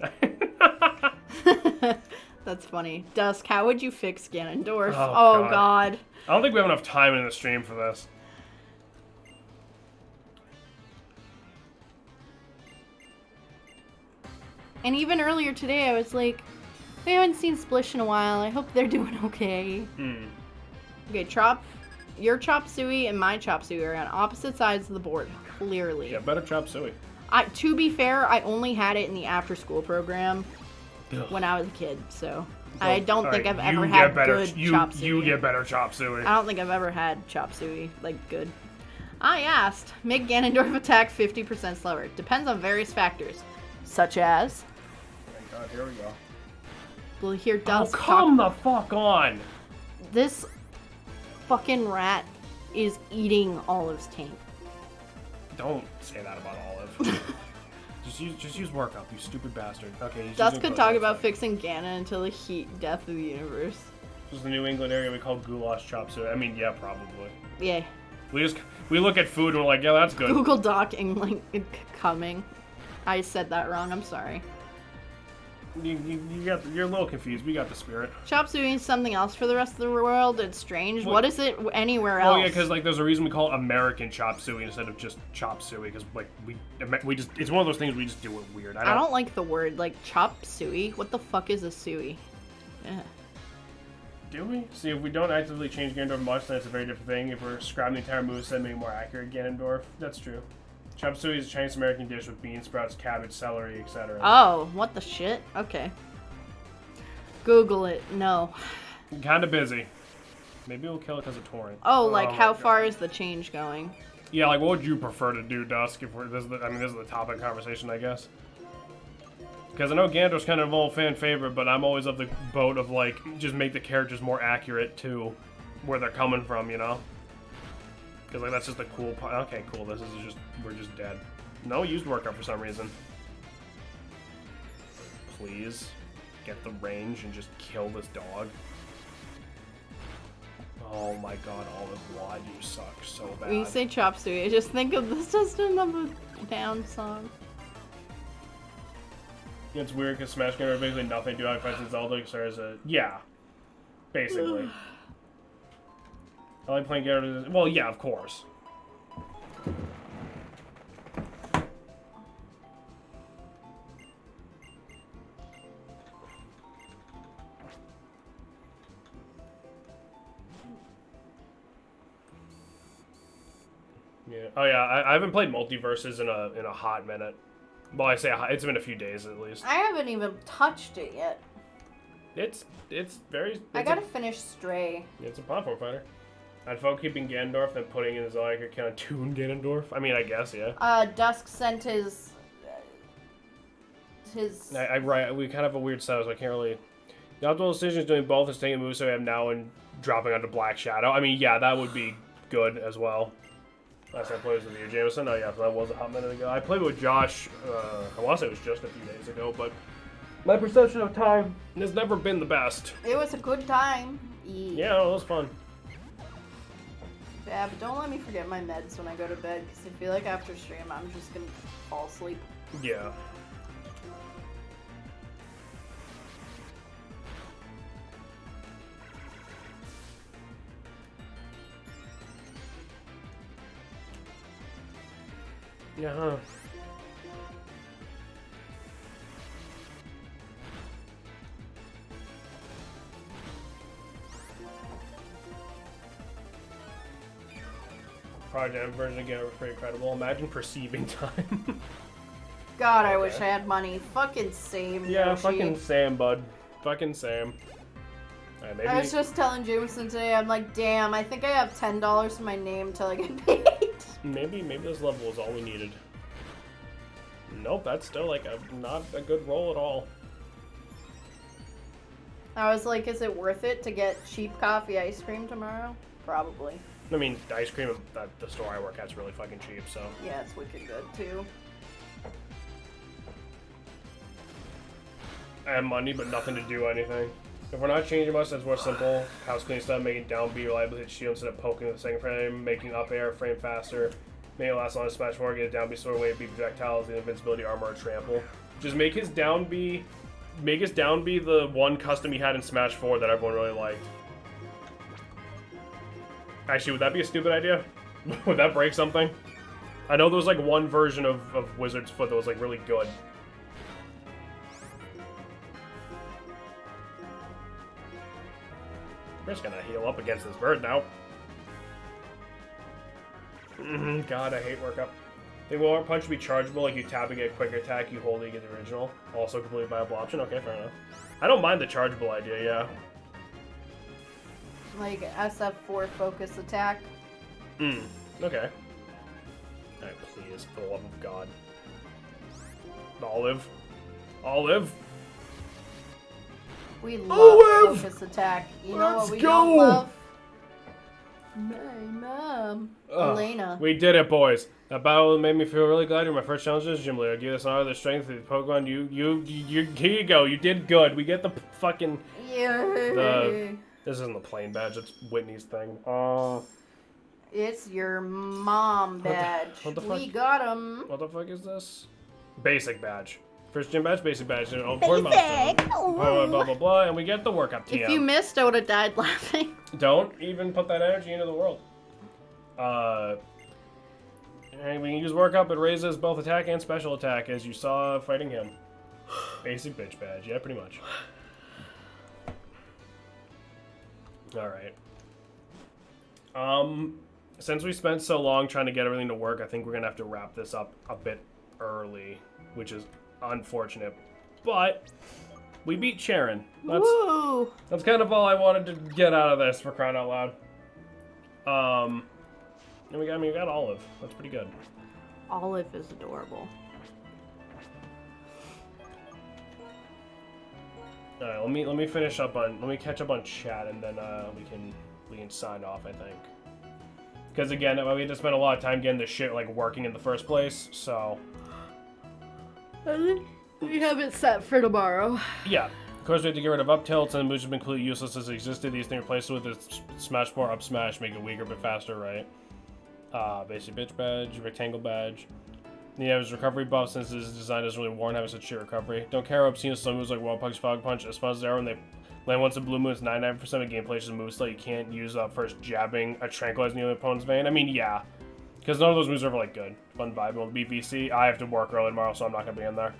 B: That's funny. Dusk, how would you fix Ganondorf?
A: Oh,
B: Oh,
A: God.
B: God.
A: I don't think we have enough time in the stream for this.
B: And even earlier today, I was like, we haven't seen Splish in a while. I hope they're doing okay. Okay, your Chop Suey and my Chop Suey are on opposite sides of the board, clearly.
A: Yeah, better Chop Suey.
B: To be fair, I only had it in the after-school program when I was a kid, so I don't think I've ever had good Chop Suey.
A: You get better Chop Suey.
B: I don't think I've ever had Chop Suey, like, good. I asked, make Ganondorf attack 50% slower. Depends on various factors, such as...
A: Oh my God, here we go.
B: We'll hear Dusk
A: come the fuck on!
B: This fucking rat is eating Olive's tank.
A: Don't say that about Olive. just use workup, you stupid bastard. Okay, he's
B: Dusk
A: using
B: could talk
A: Close,
B: about
A: that's
B: fixing Ganon until the death of the universe.
A: This is the New England area we call goulash chop suey. I mean, yeah, probably.
B: Yeah.
A: We look at food and we're like, yeah, that's good.
B: Google Doc like coming. I said that wrong. I'm sorry.
A: You're a little confused. We got the spirit.
B: Chop Suey is something else for the rest of the world. It's strange. What is it anywhere else?
A: Oh yeah, because like there's a reason we call it American chop suey instead of just chop suey. Because like we just it's one of those things we just do it weird. I don't
B: like the word like chop suey. What the fuck is a suey? Yeah.
A: Do we? See, if we don't actively change Ganondorf much, then it's a very different thing. If we're scrapping the entire moveset, making more accurate Ganondorf, that's true. Chop suey is a Chinese American dish with bean sprouts, cabbage, celery, etc.
B: Oh, what the shit? Okay. Google it. No.
A: I'm kind of busy. Maybe we'll kill it because of torrent.
B: Oh, like how far is the change going?
A: Yeah, like what would you prefer to do, Dusk? If this is the topic of conversation, I guess. Because I know Ganondorf's kind of an old fan favorite, but I'm always of the boat of like just make the characters more accurate to where they're coming from, you know. Because like that's just the cool part. Okay, cool. This is just we're just dead. No used workup for some reason. Please get the range and just kill this dog. Oh my God, Olive, why do you suck so bad?
B: When you say chop suey, I just think of the System of a Down song.
A: It's weird because Smash Gamer basically nothing to do out of Zelda because there's a yeah, basically. I like playing Gyarados. Well, yeah, of course. Yeah. Oh yeah, I haven't played Multiverses in a hot minute. Well, I say it's been a few days at least.
B: I haven't even touched it yet.
A: It's very.
B: I gotta finish Stray.
A: It's a platform fighter. I'd focus keeping Ganondorf and putting in Zelda, I could kind of tune Ganondorf. I mean, I guess, yeah.
B: Dusk sent his.
A: We kind of have a weird setup, so I can't really. The optimal decision is doing both and staying in moves so we have now and dropping onto Black Shadow. I mean, yeah, that would be good as well. Last time I played was with you, Jameson. Oh, yeah, so that was a hot minute ago. I played with Josh, I want to say it was just a few days ago, but my perception of time has never been the best.
B: It was a good time.
A: Yeah, it was fun.
B: Yeah, but don't let me forget my meds when I go to bed, because I feel like after stream I'm just gonna fall asleep.
A: Yeah. Yeah, huh. Project version again was pretty incredible. Imagine perceiving time.
B: God, I wish I had money. Fucking same.
A: Yeah,
B: Yoshi.
A: fucking Sam, bud. Fucking Sam. Right, maybe...
B: I was just telling Jameson today, I'm like, damn, I think I have $10 in my name until I get paid.
A: Maybe this level was all we needed. Nope, that's still like not a good roll at all.
B: I was like, is it worth it to get cheap coffee ice cream tomorrow? Probably.
A: I mean, the ice cream at the store I work at's really fucking cheap, so.
B: Yeah, it's wicked good too.
A: I have money, but nothing to do anything. If we're not changing much, that's more simple. House cleaning stuff, making down B reliable hit shield instead of poking with the second frame, making up air frame faster, Make it last long as Smash 4, get it down B sort of way, beat projectiles, the invincibility, armor, or trample. Just make his down B the one custom he had in Smash 4 that everyone really liked. Actually, would that be a stupid idea? Would that break something? I know there was like one version of Wizard's Foot that was like really good. We're just gonna heal up against this bird now. God, I hate workup. They won't punch be chargeable, like you tap and get a quick attack, you hold it, you get the original. Also completely viable option. Okay, fair enough. I don't mind the chargeable idea, yeah.
B: Like SF4 focus attack.
A: Okay. Alright, please, for the love of God. Olive. Olive!
B: We love
A: Olive!
B: focus attack. You know
A: Let's
B: what we
A: go!
B: don't love? My mom. Elena.
A: We did it, boys. That battle made me feel really glad. You're my first challenge as gym leader. Give us honor, the strength of the Pokemon. Here you go. You did good. We get the fucking...
B: Yeah.
A: This isn't the plain badge. It's Whitney's thing.
B: It's your mom badge.
A: What the fuck?
B: We got him.
A: What the fuck is this? Basic badge. First gym badge, basic badge.
B: Basic.
A: Blah, blah, blah, blah, and we get the workup TM.
B: If you missed, I would have died laughing.
A: Don't even put that energy into the world. And we can use workup. It raises both attack and special attack, as you saw fighting him. Basic bitch badge. Yeah, pretty much. Alright. Since we spent so long trying to get everything to work, I think we're gonna have to wrap this up a bit early, which is unfortunate. But we beat Sharon. That's kind of all I wanted to get out of this, for crying out loud. And we got Olive. That's pretty good.
B: Olive is adorable.
A: All right, let me finish up on let me catch up on chat, and then we can sign off, I think. Because again, we had to spend a lot of time getting this shit like working in the first place, so.
B: We have it set for tomorrow.
A: Yeah. Of course, we have to get rid of up tilts, and moves have been completely useless as it existed. These things replaced with the smash 4 up smash, make it weaker but faster, right? Basic bitch badge, rectangle badge. Yeah, it was recovery buff since this design doesn't really warrant having such shit recovery. Don't care how obscene some moves like Wall Punch, Fog Punch, as fun as they are when they land once a blue moon, it's 99% of gameplay is just moves that you can't use first jabbing a tranquilizer in the opponent's vein. I mean, yeah. Because none of those moves are ever like good. Fun vibe on BVC. I have to work early tomorrow, so I'm not gonna be in there.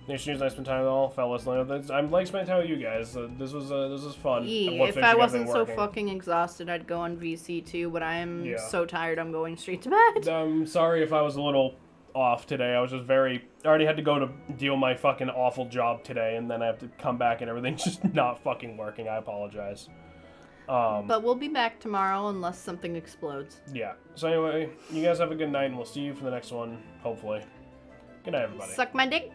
A: Thanks for nice spend time with all fellas. I'm like spending time with you guys. This was fun.
B: If I wasn't so fucking exhausted, I'd go on VC too. But I am so tired, I'm going straight to bed.
A: I'm sorry if I was a little off today. I was just I already had to go to deal with my fucking awful job today, and then I have to come back and everything's just not fucking working. I apologize.
B: But we'll be back tomorrow unless something explodes.
A: Yeah. So anyway, you guys have a good night, and we'll see you for the next one, hopefully. Good night, everybody.
B: Suck my dick.